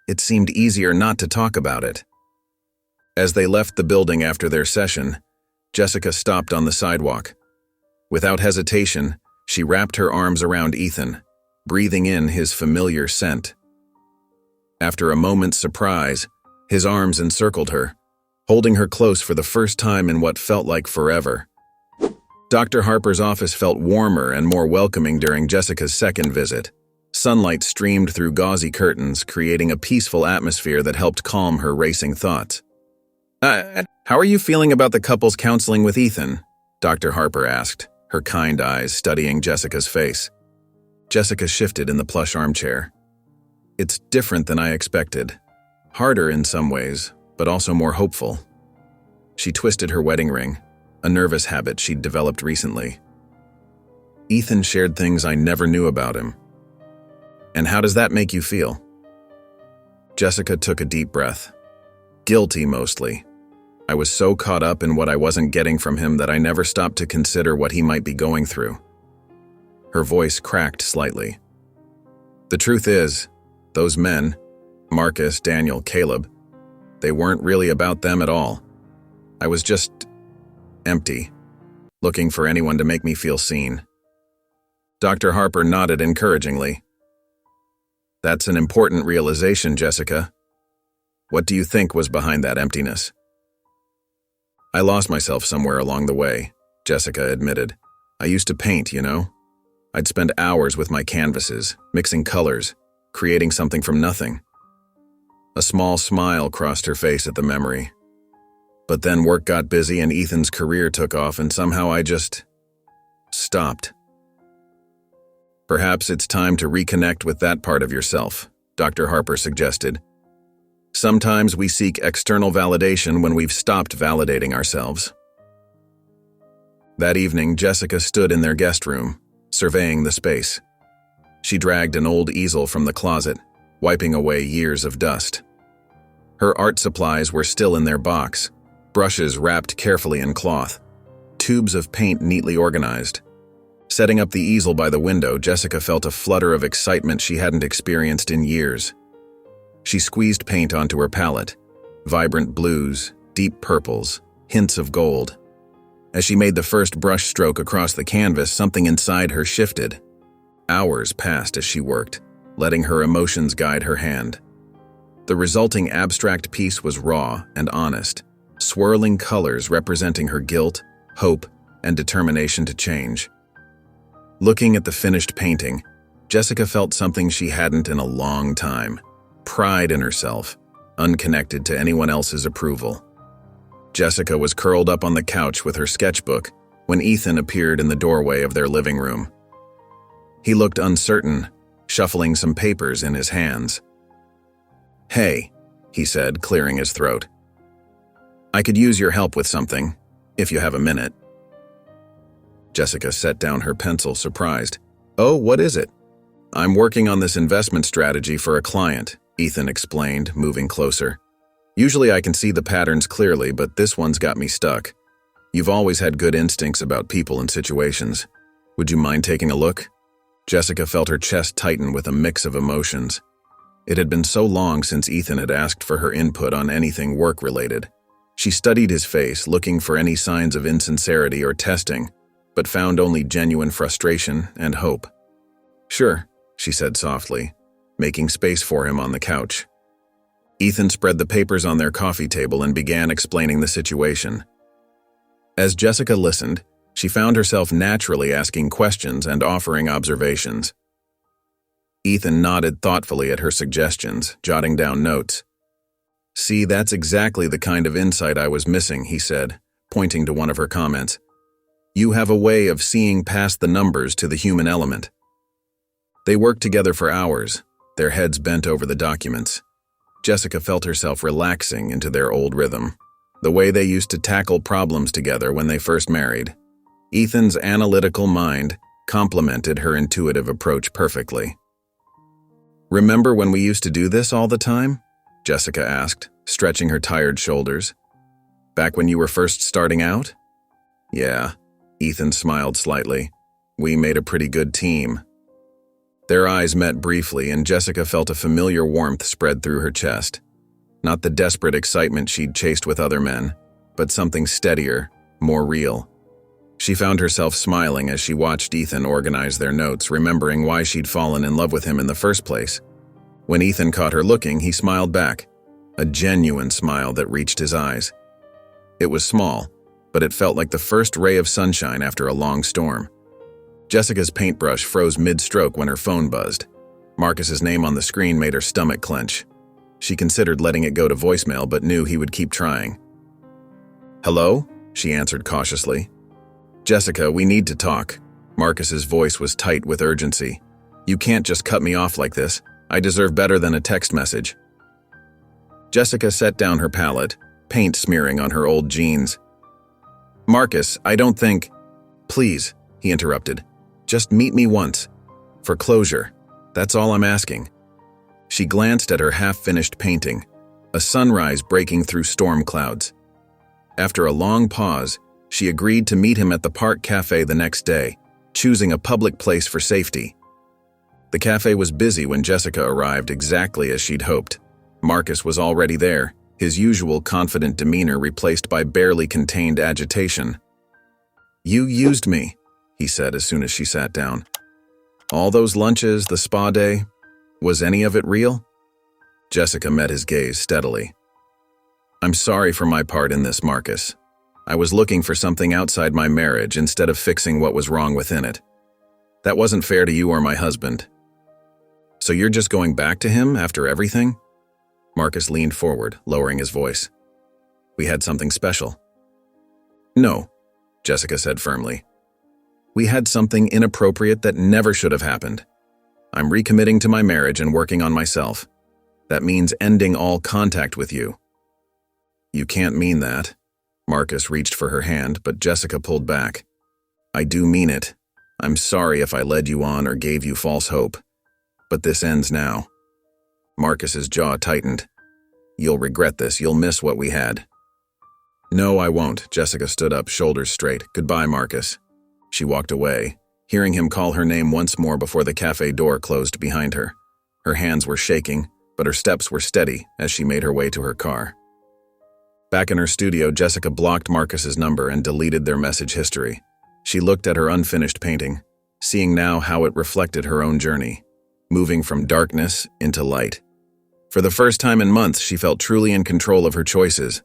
"It seemed easier not to talk about it." As they left the building after their session, Jessica stopped on the sidewalk. Without hesitation, she wrapped her arms around Ethan, breathing in his familiar scent. After a moment's surprise, his arms encircled her, holding her close for the first time in what felt like forever. Dr. Harper's office felt warmer and more welcoming during Jessica's second visit. Sunlight streamed through gauzy curtains, creating a peaceful atmosphere that helped calm her racing thoughts. How are you feeling about the couple's counseling with Ethan?" Dr. Harper asked, her kind eyes studying Jessica's face. Jessica shifted in the plush armchair. "It's different than I expected. Harder in some ways, but also more hopeful." She twisted her wedding ring, a nervous habit she'd developed recently. "Ethan shared things I never knew about him." "And how does that make you feel?" Jessica took a deep breath. "Guilty, mostly. I was so caught up in what I wasn't getting from him that I never stopped to consider what he might be going through." Her voice cracked slightly. The truth is, those men, Marcus, Daniel, Caleb, they weren't really about them at all. I was just empty, looking for anyone to make me feel seen. Dr. Harper nodded encouragingly. That's an important realization, Jessica. What do you think was behind that emptiness? I lost myself somewhere along the way, Jessica admitted. I used to paint, you know? I'd spend hours with my canvases, mixing colors, creating something from nothing. A small smile crossed her face at the memory. But then work got busy and Ethan's career took off and somehow I just stopped. Perhaps it's time to reconnect with that part of yourself, Dr. Harper suggested. Sometimes we seek external validation when we've stopped validating ourselves. That evening, Jessica stood in their guest room, surveying the space. She dragged an old easel from the closet, wiping away years of dust. Her art supplies were still in their box, brushes wrapped carefully in cloth, tubes of paint neatly organized. Setting up the easel by the window, Jessica felt a flutter of excitement she hadn't experienced in years. She squeezed paint onto her palette, vibrant blues, deep purples, hints of gold. As she made the first brush stroke across the canvas, something inside her shifted. Hours passed as she worked, letting her emotions guide her hand. The resulting abstract piece was raw and honest, swirling colors representing her guilt, hope, and determination to change. Looking at the finished painting, Jessica felt something she hadn't in a long time: pride in herself, unconnected to anyone else's approval. Jessica was curled up on the couch with her sketchbook when Ethan appeared in the doorway of their living room. He looked uncertain, shuffling some papers in his hands. "Hey," he said, clearing his throat. "I could use your help with something, if you have a minute." Jessica set down her pencil, surprised. "Oh, what is it?" "I'm working on this investment strategy for a client," Ethan explained, moving closer. "Usually I can see the patterns clearly, but this one's got me stuck. You've always had good instincts about people and situations. Would you mind taking a look?" Jessica felt her chest tighten with a mix of emotions. It had been so long since Ethan had asked for her input on anything work-related. She studied his face, looking for any signs of insincerity or testing, but found only genuine frustration and hope. "Sure," she said softly, making space for him on the couch. Ethan spread the papers on their coffee table and began explaining the situation. As Jessica listened, she found herself naturally asking questions and offering observations. Ethan nodded thoughtfully at her suggestions, jotting down notes. "See, that's exactly the kind of insight I was missing," he said, pointing to one of her comments. "You have a way of seeing past the numbers to the human element." They worked together for hours, their heads bent over the documents. Jessica felt herself relaxing into their old rhythm, the way they used to tackle problems together when they first married. Ethan's analytical mind complemented her intuitive approach perfectly. "Remember when we used to do this all the time?" Jessica asked, stretching her tired shoulders. "Back when you were first starting out?" "Yeah," Ethan smiled slightly. "We made a pretty good team." Their eyes met briefly, and Jessica felt a familiar warmth spread through her chest. Not the desperate excitement she'd chased with other men, but something steadier, more real. She found herself smiling as she watched Ethan organize their notes, remembering why she'd fallen in love with him in the first place. When Ethan caught her looking, he smiled back, a genuine smile that reached his eyes. It was small, but it felt like the first ray of sunshine after a long storm. Jessica's paintbrush froze mid-stroke when her phone buzzed. Marcus's name on the screen made her stomach clench. She considered letting it go to voicemail, but knew he would keep trying. "Hello?" she answered cautiously. "Jessica, we need to talk." Marcus's voice was tight with urgency. "You can't just cut me off like this. I deserve better than a text message." Jessica set down her palette, paint smearing on her old jeans. "Marcus, I don't think—" "Please," he interrupted. "Just meet me once. For closure. That's all I'm asking." She glanced at her half-finished painting, a sunrise breaking through storm clouds. After a long pause, she agreed to meet him at the park cafe the next day, choosing a public place for safety. The cafe was busy when Jessica arrived exactly as she'd hoped. Marcus was already there, his usual confident demeanor replaced by barely contained agitation. "You used me," he said as soon as she sat down. "All those lunches, the spa day, was any of it real?" Jessica met his gaze steadily. "I'm sorry for my part in this, Marcus. I was looking for something outside my marriage instead of fixing what was wrong within it. That wasn't fair to you or my husband." "So you're just going back to him after everything?" Marcus leaned forward, lowering his voice. "We had something special." "No," Jessica said firmly. "We had something inappropriate that never should have happened. I'm recommitting to my marriage and working on myself. That means ending all contact with you." "You can't mean that." Marcus reached for her hand, but Jessica pulled back. "I do mean it. I'm sorry if I led you on or gave you false hope. But this ends now." Marcus's jaw tightened. "You'll regret this. You'll miss what we had." "No, I won't." Jessica stood up, shoulders straight. "Goodbye, Marcus." She walked away, hearing him call her name once more before the cafe door closed behind her. Her hands were shaking, but her steps were steady as she made her way to her car. Back in her studio, Jessica blocked Marcus's number and deleted their message history. She looked at her unfinished painting, seeing now how it reflected her own journey, moving from darkness into light. For the first time in months, she felt truly in control of her choices.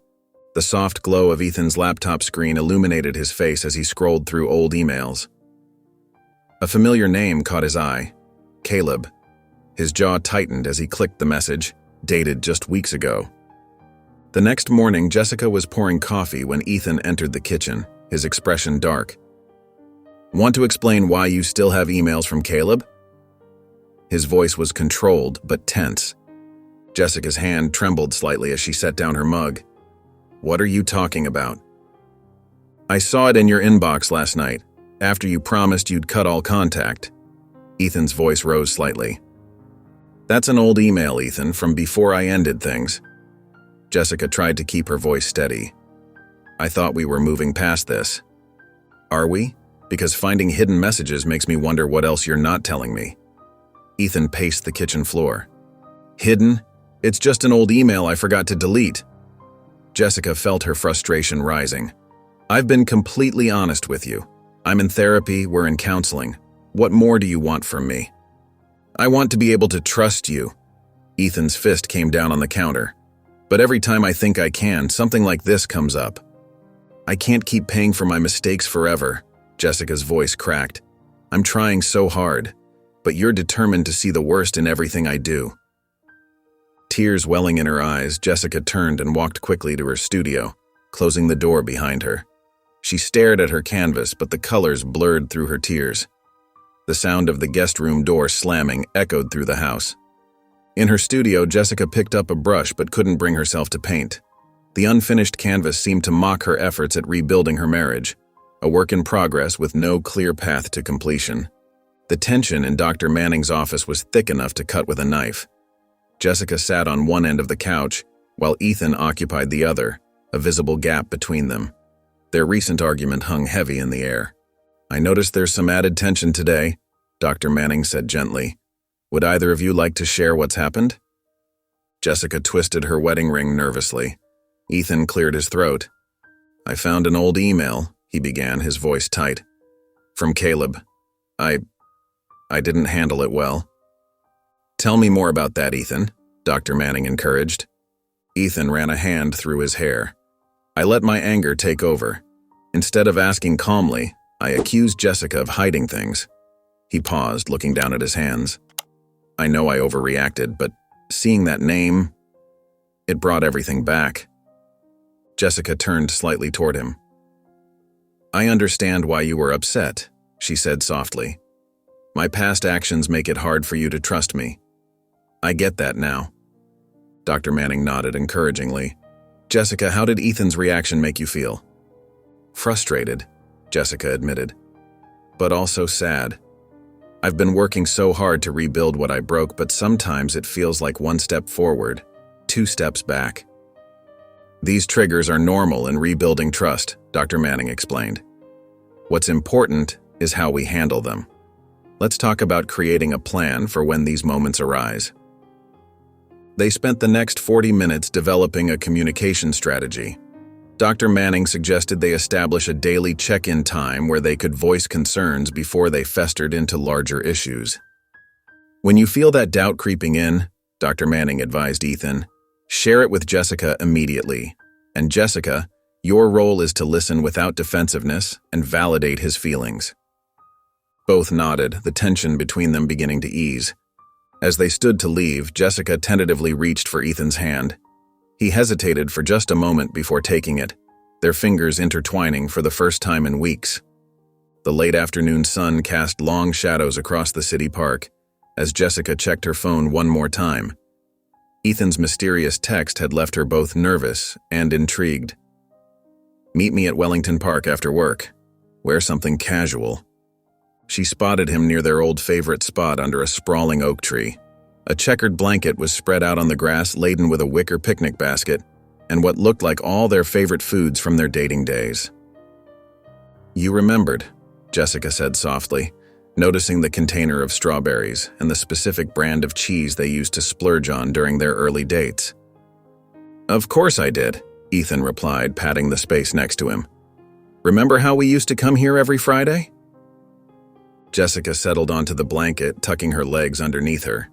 The soft glow of Ethan's laptop screen illuminated his face as he scrolled through old emails. A familiar name caught his eye: Caleb. His jaw tightened as he clicked the message, dated just weeks ago. The next morning, Jessica was pouring coffee when Ethan entered the kitchen, his expression dark. "Want to explain why you still have emails from Caleb?" His voice was controlled but tense. Jessica's hand trembled slightly as she set down her mug. "What are you talking about?" "I saw it in your inbox last night, after you promised you'd cut all contact." Ethan's voice rose slightly. "That's an old email, Ethan, from before I ended things." Jessica tried to keep her voice steady. "I thought we were moving past this." "Are we? Because finding hidden messages makes me wonder what else you're not telling me." Ethan paced the kitchen floor. "Hidden? It's just an old email I forgot to delete." Jessica felt her frustration rising. "I've been completely honest with you. I'm in therapy, we're in counseling. What more do you want from me?" "I want to be able to trust you." Ethan's fist came down on the counter. "But every time I think I can, something like this comes up." "I can't keep paying for my mistakes forever." Jessica's voice cracked. "I'm trying so hard, but you're determined to see the worst in everything I do." Tears welling in her eyes, Jessica turned and walked quickly to her studio, closing the door behind her. She stared at her canvas, but the colors blurred through her tears. The sound of the guest room door slamming echoed through the house. In her studio, Jessica picked up a brush but couldn't bring herself to paint. The unfinished canvas seemed to mock her efforts at rebuilding her marriage, a work in progress with no clear path to completion. The tension in Dr. Manning's office was thick enough to cut with a knife. Jessica sat on one end of the couch, while Ethan occupied the other, a visible gap between them. Their recent argument hung heavy in the air. "I noticed there's some added tension today," Dr. Manning said gently. "Would either of you like to share what's happened?" Jessica twisted her wedding ring nervously. Ethan cleared his throat. "I found an old email," he began, his voice tight. "From Caleb. I didn't handle it well." "Tell me more about that, Ethan," Dr. Manning encouraged. Ethan ran a hand through his hair. "I let my anger take over. Instead of asking calmly, I accused Jessica of hiding things." He paused, looking down at his hands. "I know I overreacted, but seeing that name, it brought everything back." Jessica turned slightly toward him. "I understand why you were upset," she said softly. "My past actions make it hard for you to trust me. I get that now." Dr. Manning nodded encouragingly. "Jessica, how did Ethan's reaction make you feel?" "Frustrated," Jessica admitted, "but also sad. I've been working so hard to rebuild what I broke, but sometimes it feels like one step forward, 2 steps back." "These triggers are normal in rebuilding trust," Dr. Manning explained. "What's important is how we handle them." Let's talk about creating a plan for when these moments arise. They spent the next 40 minutes developing a communication strategy. Dr. Manning suggested they establish a daily check-in time where they could voice concerns before they festered into larger issues. When you feel that doubt creeping in, Dr. Manning advised Ethan, share it with Jessica immediately. And Jessica, your role is to listen without defensiveness and validate his feelings. Both nodded, the tension between them beginning to ease. As they stood to leave, Jessica tentatively reached for Ethan's hand. He hesitated for just a moment before taking it, their fingers intertwining for the first time in weeks. The late afternoon sun cast long shadows across the city park as Jessica checked her phone one more time. Ethan's mysterious text had left her both nervous and intrigued. Meet me at Wellington Park after work. Wear something casual. She spotted him near their old favorite spot under a sprawling oak tree. A checkered blanket was spread out on the grass laden with a wicker picnic basket and what looked like all their favorite foods from their dating days. You remembered, Jessica said softly, noticing the container of strawberries and the specific brand of cheese they used to splurge on during their early dates. Of course I did, Ethan replied, patting the space next to him. Remember how we used to come here every Friday? Jessica settled onto the blanket, tucking her legs underneath her.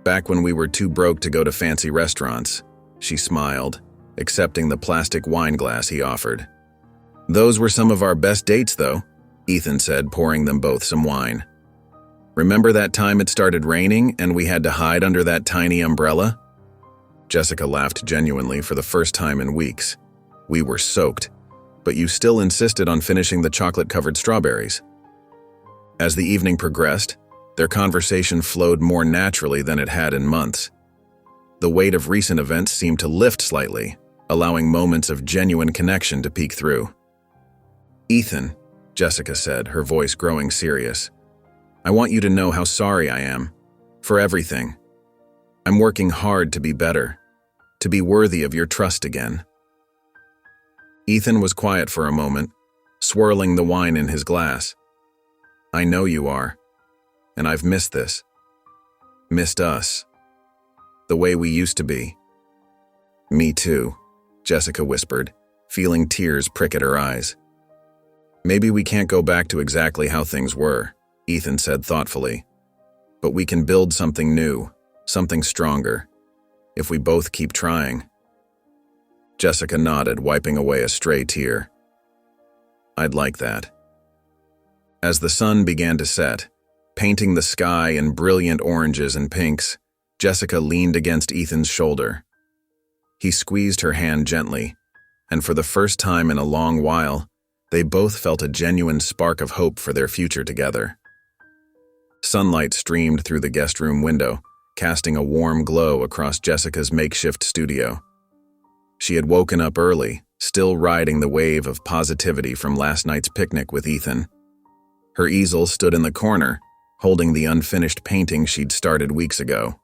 Back when we were too broke to go to fancy restaurants, she smiled, accepting the plastic wine glass he offered. Those were some of our best dates, though, Ethan said, pouring them both some wine. Remember that time it started raining and we had to hide under that tiny umbrella? Jessica laughed genuinely for the first time in weeks. We were soaked, but you still insisted on finishing the chocolate-covered strawberries. As the evening progressed, their conversation flowed more naturally than it had in months. The weight of recent events seemed to lift slightly, allowing moments of genuine connection to peek through. Ethan, Jessica said, her voice growing serious, I want you to know how sorry I am. For everything. I'm working hard to be better, to be worthy of your trust again. Ethan was quiet for a moment, swirling the wine in his glass. I know you are. And I've missed this. Missed us. The way we used to be. Me too, Jessica whispered, feeling tears prick at her eyes. Maybe we can't go back to exactly how things were, Ethan said thoughtfully. But we can build something new, something stronger, if we both keep trying. Jessica nodded, wiping away a stray tear. I'd like that. As the sun began to set, painting the sky in brilliant oranges and pinks, Jessica leaned against Ethan's shoulder. He squeezed her hand gently, and for the first time in a long while, they both felt a genuine spark of hope for their future together. Sunlight streamed through the guest room window, casting a warm glow across Jessica's makeshift studio. She had woken up early, still riding the wave of positivity from last night's picnic with Ethan. Her easel stood in the corner, holding the unfinished painting she'd started weeks ago.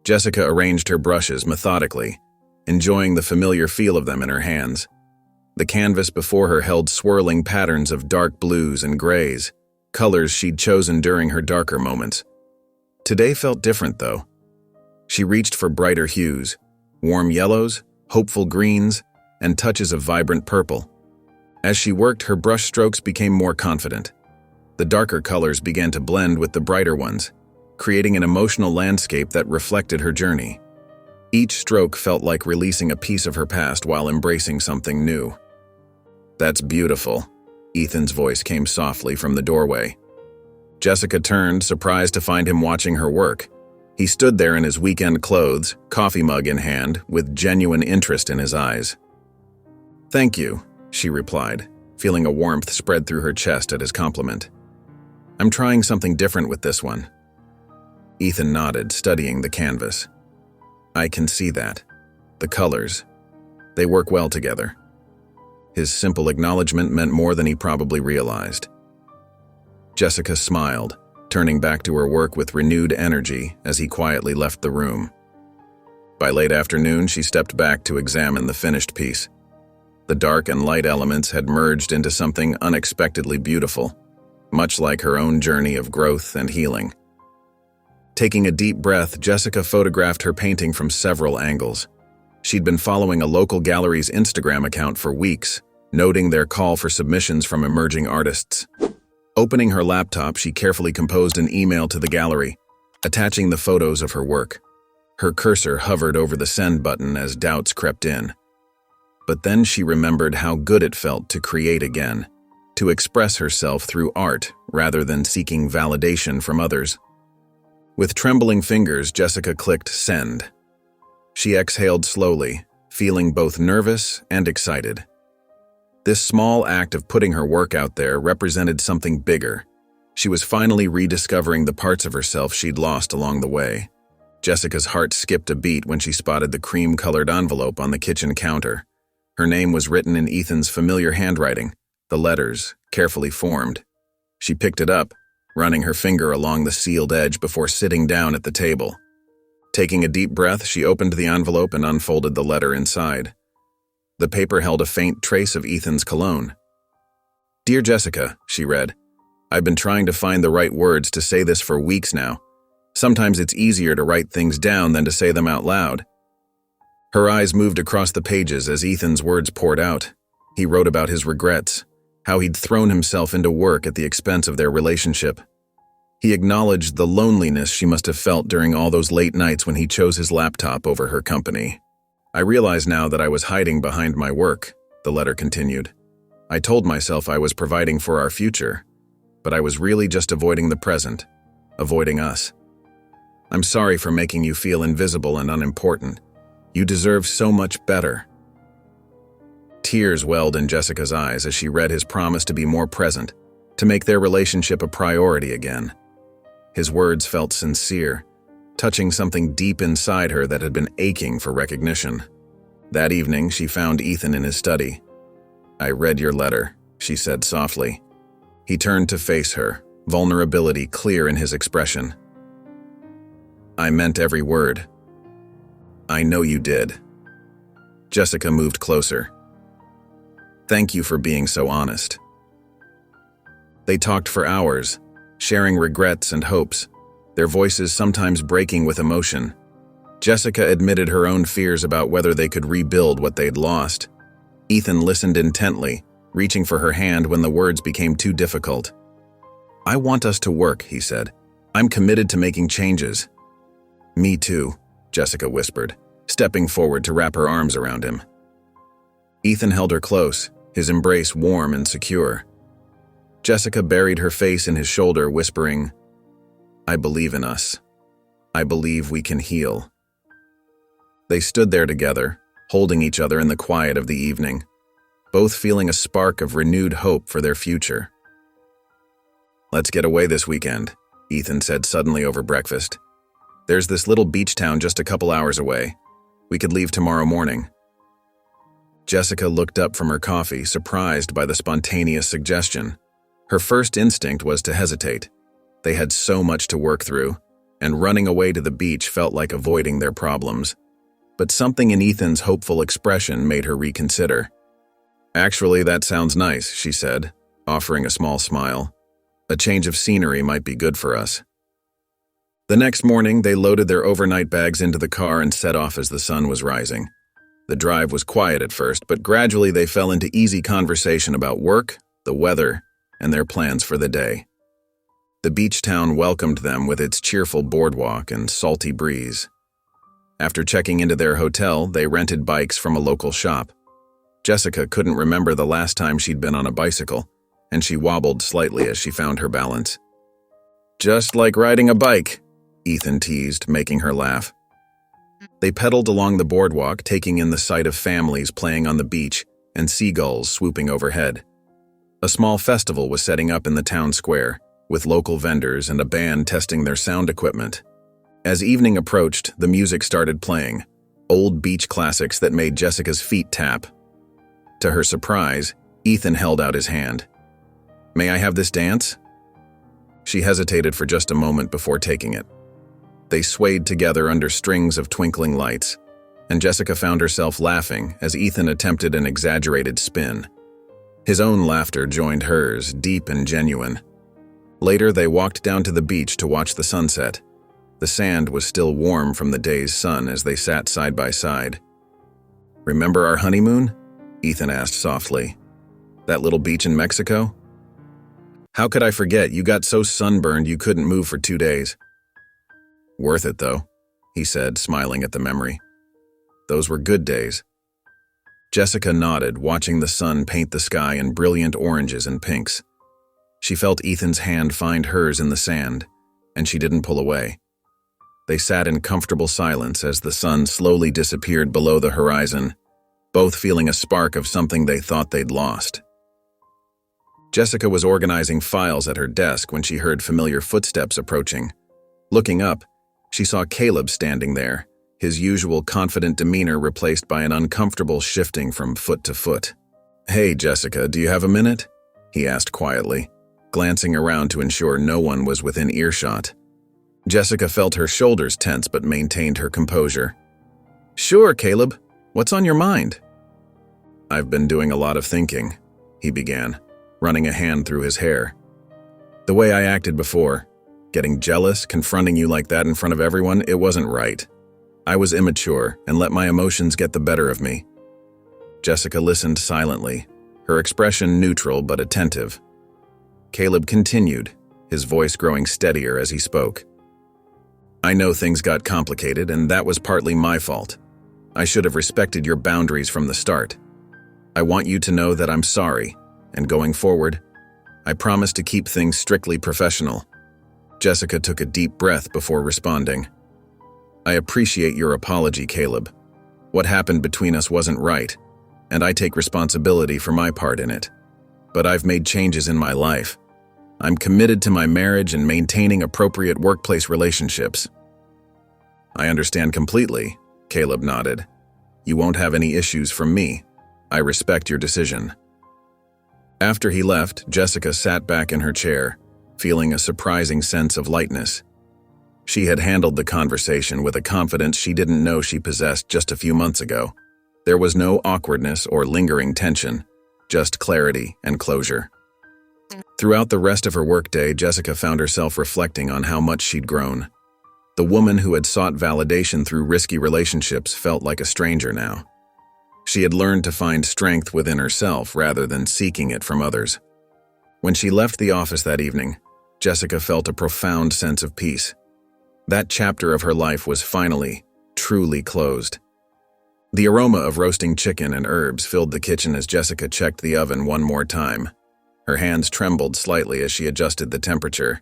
Jessica arranged her brushes methodically, enjoying the familiar feel of them in her hands. The canvas before her held swirling patterns of dark blues and grays, colors she'd chosen during her darker moments. Today felt different, though. She reached for brighter hues, warm yellows, hopeful greens, and touches of vibrant purple. As she worked, her brush strokes became more confident. The darker colors began to blend with the brighter ones, creating an emotional landscape that reflected her journey. Each stroke felt like releasing a piece of her past while embracing something new. That's beautiful, Ethan's voice came softly from the doorway. Jessica turned, surprised to find him watching her work. He stood there in his weekend clothes, coffee mug in hand, with genuine interest in his eyes. Thank you, she replied, feeling a warmth spread through her chest at his compliment. I'm trying something different with this one. Ethan nodded, studying the canvas. I can see that. The colors. They work well together. His simple acknowledgement meant more than he probably realized. Jessica smiled, turning back to her work with renewed energy as he quietly left the room. By late afternoon, she stepped back to examine the finished piece. The dark and light elements had merged into something unexpectedly beautiful. much like her own journey of growth and healing. Taking a deep breath, Jessica photographed her painting from several angles. She'd been following a local gallery's Instagram account for weeks, noting their call for submissions from emerging artists. Opening her laptop, she carefully composed an email to the gallery, attaching the photos of her work. Her cursor hovered over the send button as doubts crept in. But then she remembered how good it felt to create again, to express herself through art rather than seeking validation from others. With trembling fingers, Jessica clicked send. She exhaled slowly, feeling both nervous and excited. This small act of putting her work out there represented something bigger. She was finally rediscovering the parts of herself she'd lost along the way. Jessica's heart skipped a beat when she spotted the cream-colored envelope on the kitchen counter. Her name was written in Ethan's familiar handwriting, the letters carefully formed. She picked it up, running her finger along the sealed edge before sitting down at the table. Taking a deep breath, she opened the envelope and unfolded the letter inside. The paper held a faint trace of Ethan's cologne. "Dear Jessica," she read, "I've been trying to find the right words to say this for weeks now. Sometimes it's easier to write things down than to say them out loud." Her eyes moved across the pages as Ethan's words poured out. He wrote about his regrets, how he'd thrown himself into work at the expense of their relationship. He acknowledged the loneliness she must have felt during all those late nights when he chose his laptop over her company. "I realize now that I was hiding behind my work," the letter continued. "I told myself I was providing for our future, but I was really just avoiding the present, avoiding us. I'm sorry for making you feel invisible and unimportant. You deserve so much better." Tears welled in Jessica's eyes as she read his promise to be more present, to make their relationship a priority again. His words felt sincere, touching something deep inside her that had been aching for recognition. That evening, she found Ethan in his study. "I read your letter," she said softly. He turned to face her, vulnerability clear in his expression. "I meant every word." "I know you did." Jessica moved closer. "Thank you for being so honest." They talked for hours, sharing regrets and hopes, their voices sometimes breaking with emotion. Jessica admitted her own fears about whether they could rebuild what they'd lost. Ethan listened intently, reaching for her hand when the words became too difficult. "I want us to work," he said. "I'm committed to making changes." "Me too," Jessica whispered, stepping forward to wrap her arms around him. Ethan held her close, his embrace warm and secure. Jessica buried her face in his shoulder, whispering, "I believe in us. I believe we can heal." They stood there together, holding each other in the quiet of the evening, both feeling a spark of renewed hope for their future. "Let's get away this weekend," Ethan said suddenly over breakfast. "There's this little beach town just a couple hours away. We could leave tomorrow morning." Jessica looked up from her coffee, surprised by the spontaneous suggestion. Her first instinct was to hesitate. They had so much to work through, and running away to the beach felt like avoiding their problems. But something in Ethan's hopeful expression made her reconsider. "Actually, that sounds nice," she said, offering a small smile. "A change of scenery might be good for us." The next morning, they loaded their overnight bags into the car and set off as the sun was rising. The drive was quiet at first, but gradually they fell into easy conversation about work, the weather, and their plans for the day. The beach town welcomed them with its cheerful boardwalk and salty breeze. After checking into their hotel, they rented bikes from a local shop. Jessica couldn't remember the last time she'd been on a bicycle, and she wobbled slightly as she found her balance. "Just like riding a bike," Ethan teased, making her laugh. They pedaled along the boardwalk, taking in the sight of families playing on the beach and seagulls swooping overhead. A small festival was setting up in the town square, with local vendors and a band testing their sound equipment. As evening approached, the music started playing, old beach classics that made Jessica's feet tap. To her surprise, Ethan held out his hand. "May I have this dance?" She hesitated for just a moment before taking it. They swayed together under strings of twinkling lights, and Jessica found herself laughing as Ethan attempted an exaggerated spin. His own laughter joined hers, deep and genuine. Later, they walked down to the beach to watch the sunset. The sand was still warm from the day's sun as they sat side by side. "Remember our honeymoon?" Ethan asked softly. "That little beach in Mexico?" "How could I forget? You got so sunburned you couldn't move for 2 days." "Worth it, though," he said, smiling at the memory. "Those were good days." Jessica nodded, watching the sun paint the sky in brilliant oranges and pinks. She felt Ethan's hand find hers in the sand, and she didn't pull away. They sat in comfortable silence as the sun slowly disappeared below the horizon, both feeling a spark of something they thought they'd lost. Jessica was organizing files at her desk when she heard familiar footsteps approaching. Looking up, she saw Caleb standing there, his usual confident demeanor replaced by an uncomfortable shifting from foot to foot. "Hey, Jessica, do you have a minute?" he asked quietly, glancing around to ensure no one was within earshot. Jessica felt her shoulders tense but maintained her composure. "Sure, Caleb. What's on your mind?" "I've been doing a lot of thinking," he began, running a hand through his hair. "The way I acted before, getting jealous, confronting you like that in front of everyone, it wasn't right. I was immature and let my emotions get the better of me." Jessica listened silently, her expression neutral but attentive. Caleb continued, his voice growing steadier as he spoke. "I know things got complicated, and that was partly my fault. I should have respected your boundaries from the start. I want you to know that I'm sorry, and going forward, I promise to keep things strictly professional." Jessica took a deep breath before responding. "I appreciate your apology, Caleb. What happened between us wasn't right, and I take responsibility for my part in it. But I've made changes in my life. I'm committed to my marriage and maintaining appropriate workplace relationships." "I understand completely," Caleb nodded. "You won't have any issues from me. I respect your decision." After he left, Jessica sat back in her chair, feeling a surprising sense of lightness. She had handled the conversation with a confidence she didn't know she possessed just a few months ago. There was no awkwardness or lingering tension, just clarity and closure. Throughout the rest of her workday, Jessica found herself reflecting on how much she'd grown. The woman who had sought validation through risky relationships felt like a stranger now. She had learned to find strength within herself rather than seeking it from others. When she left the office that evening, Jessica felt a profound sense of peace. That chapter of her life was finally, truly closed. The aroma of roasting chicken and herbs filled the kitchen as Jessica checked the oven one more time. Her hands trembled slightly as she adjusted the temperature.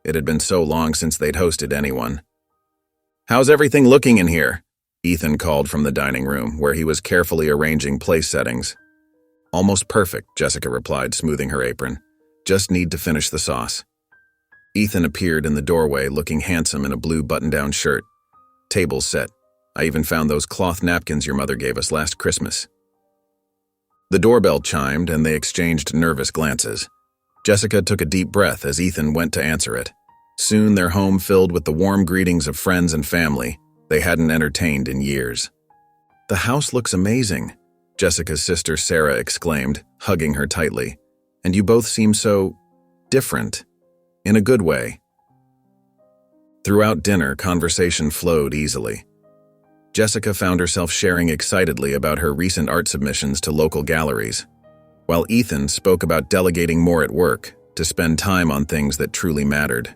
It had been so long since they'd hosted anyone. "How's everything looking in here?" Ethan called from the dining room, where he was carefully arranging place settings. "Almost perfect," Jessica replied, smoothing her apron. "Just need to finish the sauce." Ethan appeared in the doorway, looking handsome in a blue button-down shirt. "Table's set. I even found those cloth napkins your mother gave us last Christmas." The doorbell chimed, and they exchanged nervous glances. Jessica took a deep breath as Ethan went to answer it. Soon their home filled with the warm greetings of friends and family they hadn't entertained in years. "The house looks amazing," Jessica's sister Sarah exclaimed, hugging her tightly. "And you both seem so different, in a good way." Throughout dinner, conversation flowed easily. Jessica found herself sharing excitedly about her recent art submissions to local galleries, while Ethan spoke about delegating more at work to spend time on things that truly mattered.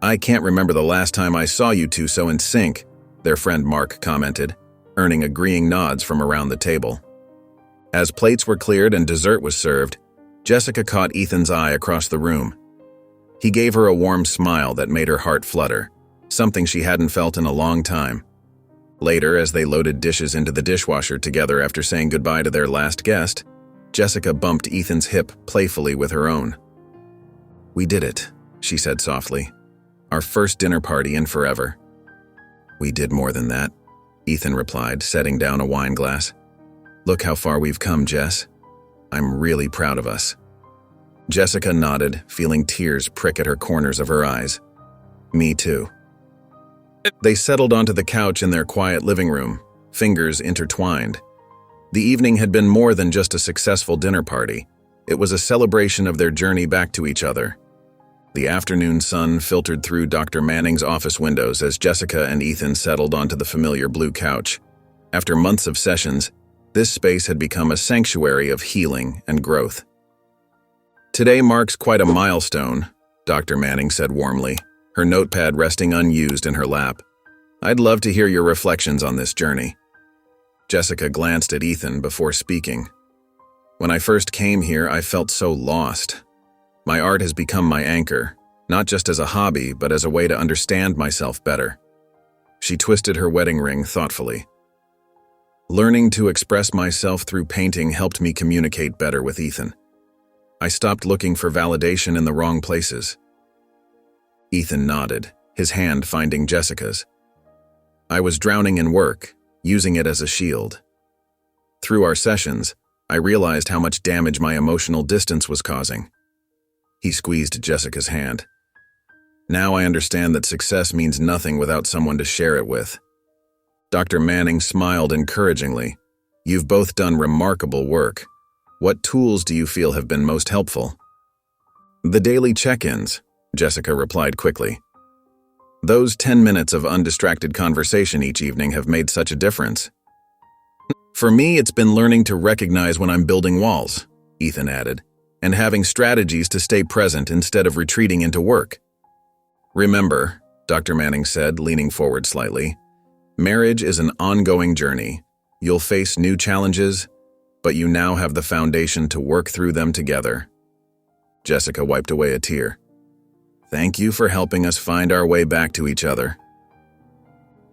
"I can't remember the last time I saw you two so in sync," their friend Mark commented, earning agreeing nods from around the table. As plates were cleared and dessert was served, Jessica caught Ethan's eye across the room. He gave her a warm smile that made her heart flutter, something she hadn't felt in a long time. Later, as they loaded dishes into the dishwasher together after saying goodbye to their last guest, Jessica bumped Ethan's hip playfully with her own. "We did it," she said softly. "Our first dinner party in forever." "We did more than that," Ethan replied, setting down a wine glass. "Look how far we've come, Jess. I'm really proud of us." Jessica nodded, feeling tears prick at her corners of her eyes. "Me too." They settled onto the couch in their quiet living room, fingers intertwined. The evening had been more than just a successful dinner party. It was a celebration of their journey back to each other. The afternoon sun filtered through Dr. Manning's office windows as Jessica and Ethan settled onto the familiar blue couch. After months of sessions, this space had become a sanctuary of healing and growth. "Today marks quite a milestone," Dr. Manning said warmly, her notepad resting unused in her lap. "I'd love to hear your reflections on this journey." Jessica glanced at Ethan before speaking. "When I first came here, I felt so lost. My art has become my anchor, not just as a hobby, but as a way to understand myself better." She twisted her wedding ring thoughtfully. "Learning to express myself through painting helped me communicate better with Ethan. I stopped looking for validation in the wrong places." Ethan nodded, his hand finding Jessica's. "I was drowning in work, using it as a shield. Through our sessions, I realized how much damage my emotional distance was causing." He squeezed Jessica's hand. "Now I understand that success means nothing without someone to share it with." Dr. Manning smiled encouragingly. "You've both done remarkable work. What tools do you feel have been most helpful?" "The daily check-ins," Jessica replied quickly. "Those 10 minutes of undistracted conversation each evening have made such a difference." "For me, it's been learning to recognize when I'm building walls," Ethan added, "and having strategies to stay present instead of retreating into work." "Remember," Dr. Manning said, leaning forward slightly, "marriage is an ongoing journey. You'll face new challenges, but you now have the foundation to work through them together." Jessica wiped away a tear. "Thank you for helping us find our way back to each other."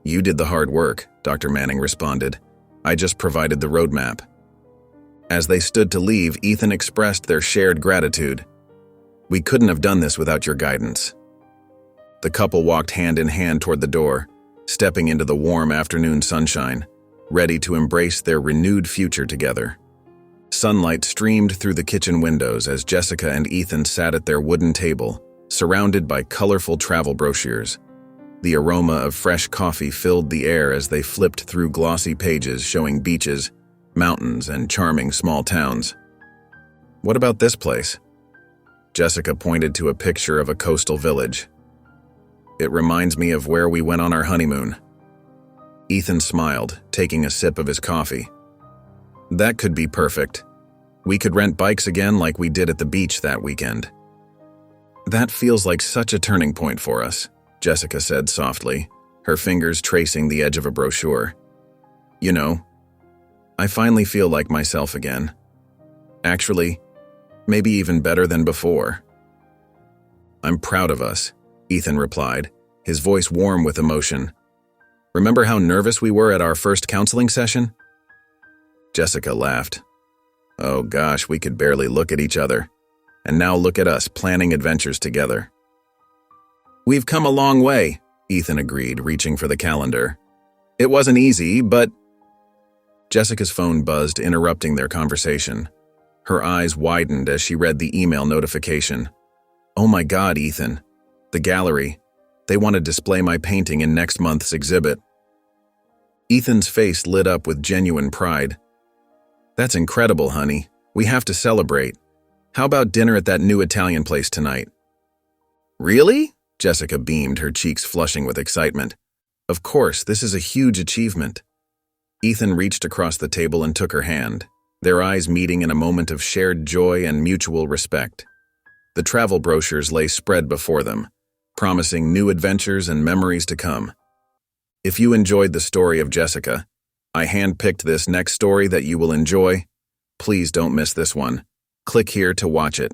"You did the hard work," Dr. Manning responded. "I just provided the roadmap." As they stood to leave, Ethan expressed their shared gratitude. "We couldn't have done this without your guidance." The couple walked hand in hand toward the door, stepping into the warm afternoon sunshine, ready to embrace their renewed future together. Sunlight streamed through the kitchen windows as Jessica and Ethan sat at their wooden table, surrounded by colorful travel brochures. The aroma of fresh coffee filled the air as they flipped through glossy pages showing beaches, mountains, and charming small towns. "What about this place?" Jessica pointed to a picture of a coastal village. "It reminds me of where we went on our honeymoon." Ethan smiled, taking a sip of his coffee. "That could be perfect. We could rent bikes again like we did at the beach that weekend." "That feels like such a turning point for us," Jessica said softly, her fingers tracing the edge of a brochure. "You know, I finally feel like myself again. Actually, maybe even better than before." "I'm proud of us," Ethan replied, his voice warm with emotion. "Remember how nervous we were at our first counseling session?" Jessica laughed. "Oh gosh, we could barely look at each other. And now look at us planning adventures together." "We've come a long way," Ethan agreed, reaching for the calendar. "It wasn't easy, but—" Jessica's phone buzzed, interrupting their conversation. Her eyes widened as she read the email notification. "Oh my God, Ethan. The gallery. They want to display my painting in next month's exhibit." Ethan's face lit up with genuine pride. "That's incredible, honey. We have to celebrate. How about dinner at that new Italian place tonight?" "Really?" Jessica beamed, her cheeks flushing with excitement. "Of course, this is a huge achievement." Ethan reached across the table and took her hand, their eyes meeting in a moment of shared joy and mutual respect. The travel brochures lay spread before them, promising new adventures and memories to come. If you enjoyed the story of Jessica, I handpicked this next story that you will enjoy. Please don't miss this one. Click here to watch it.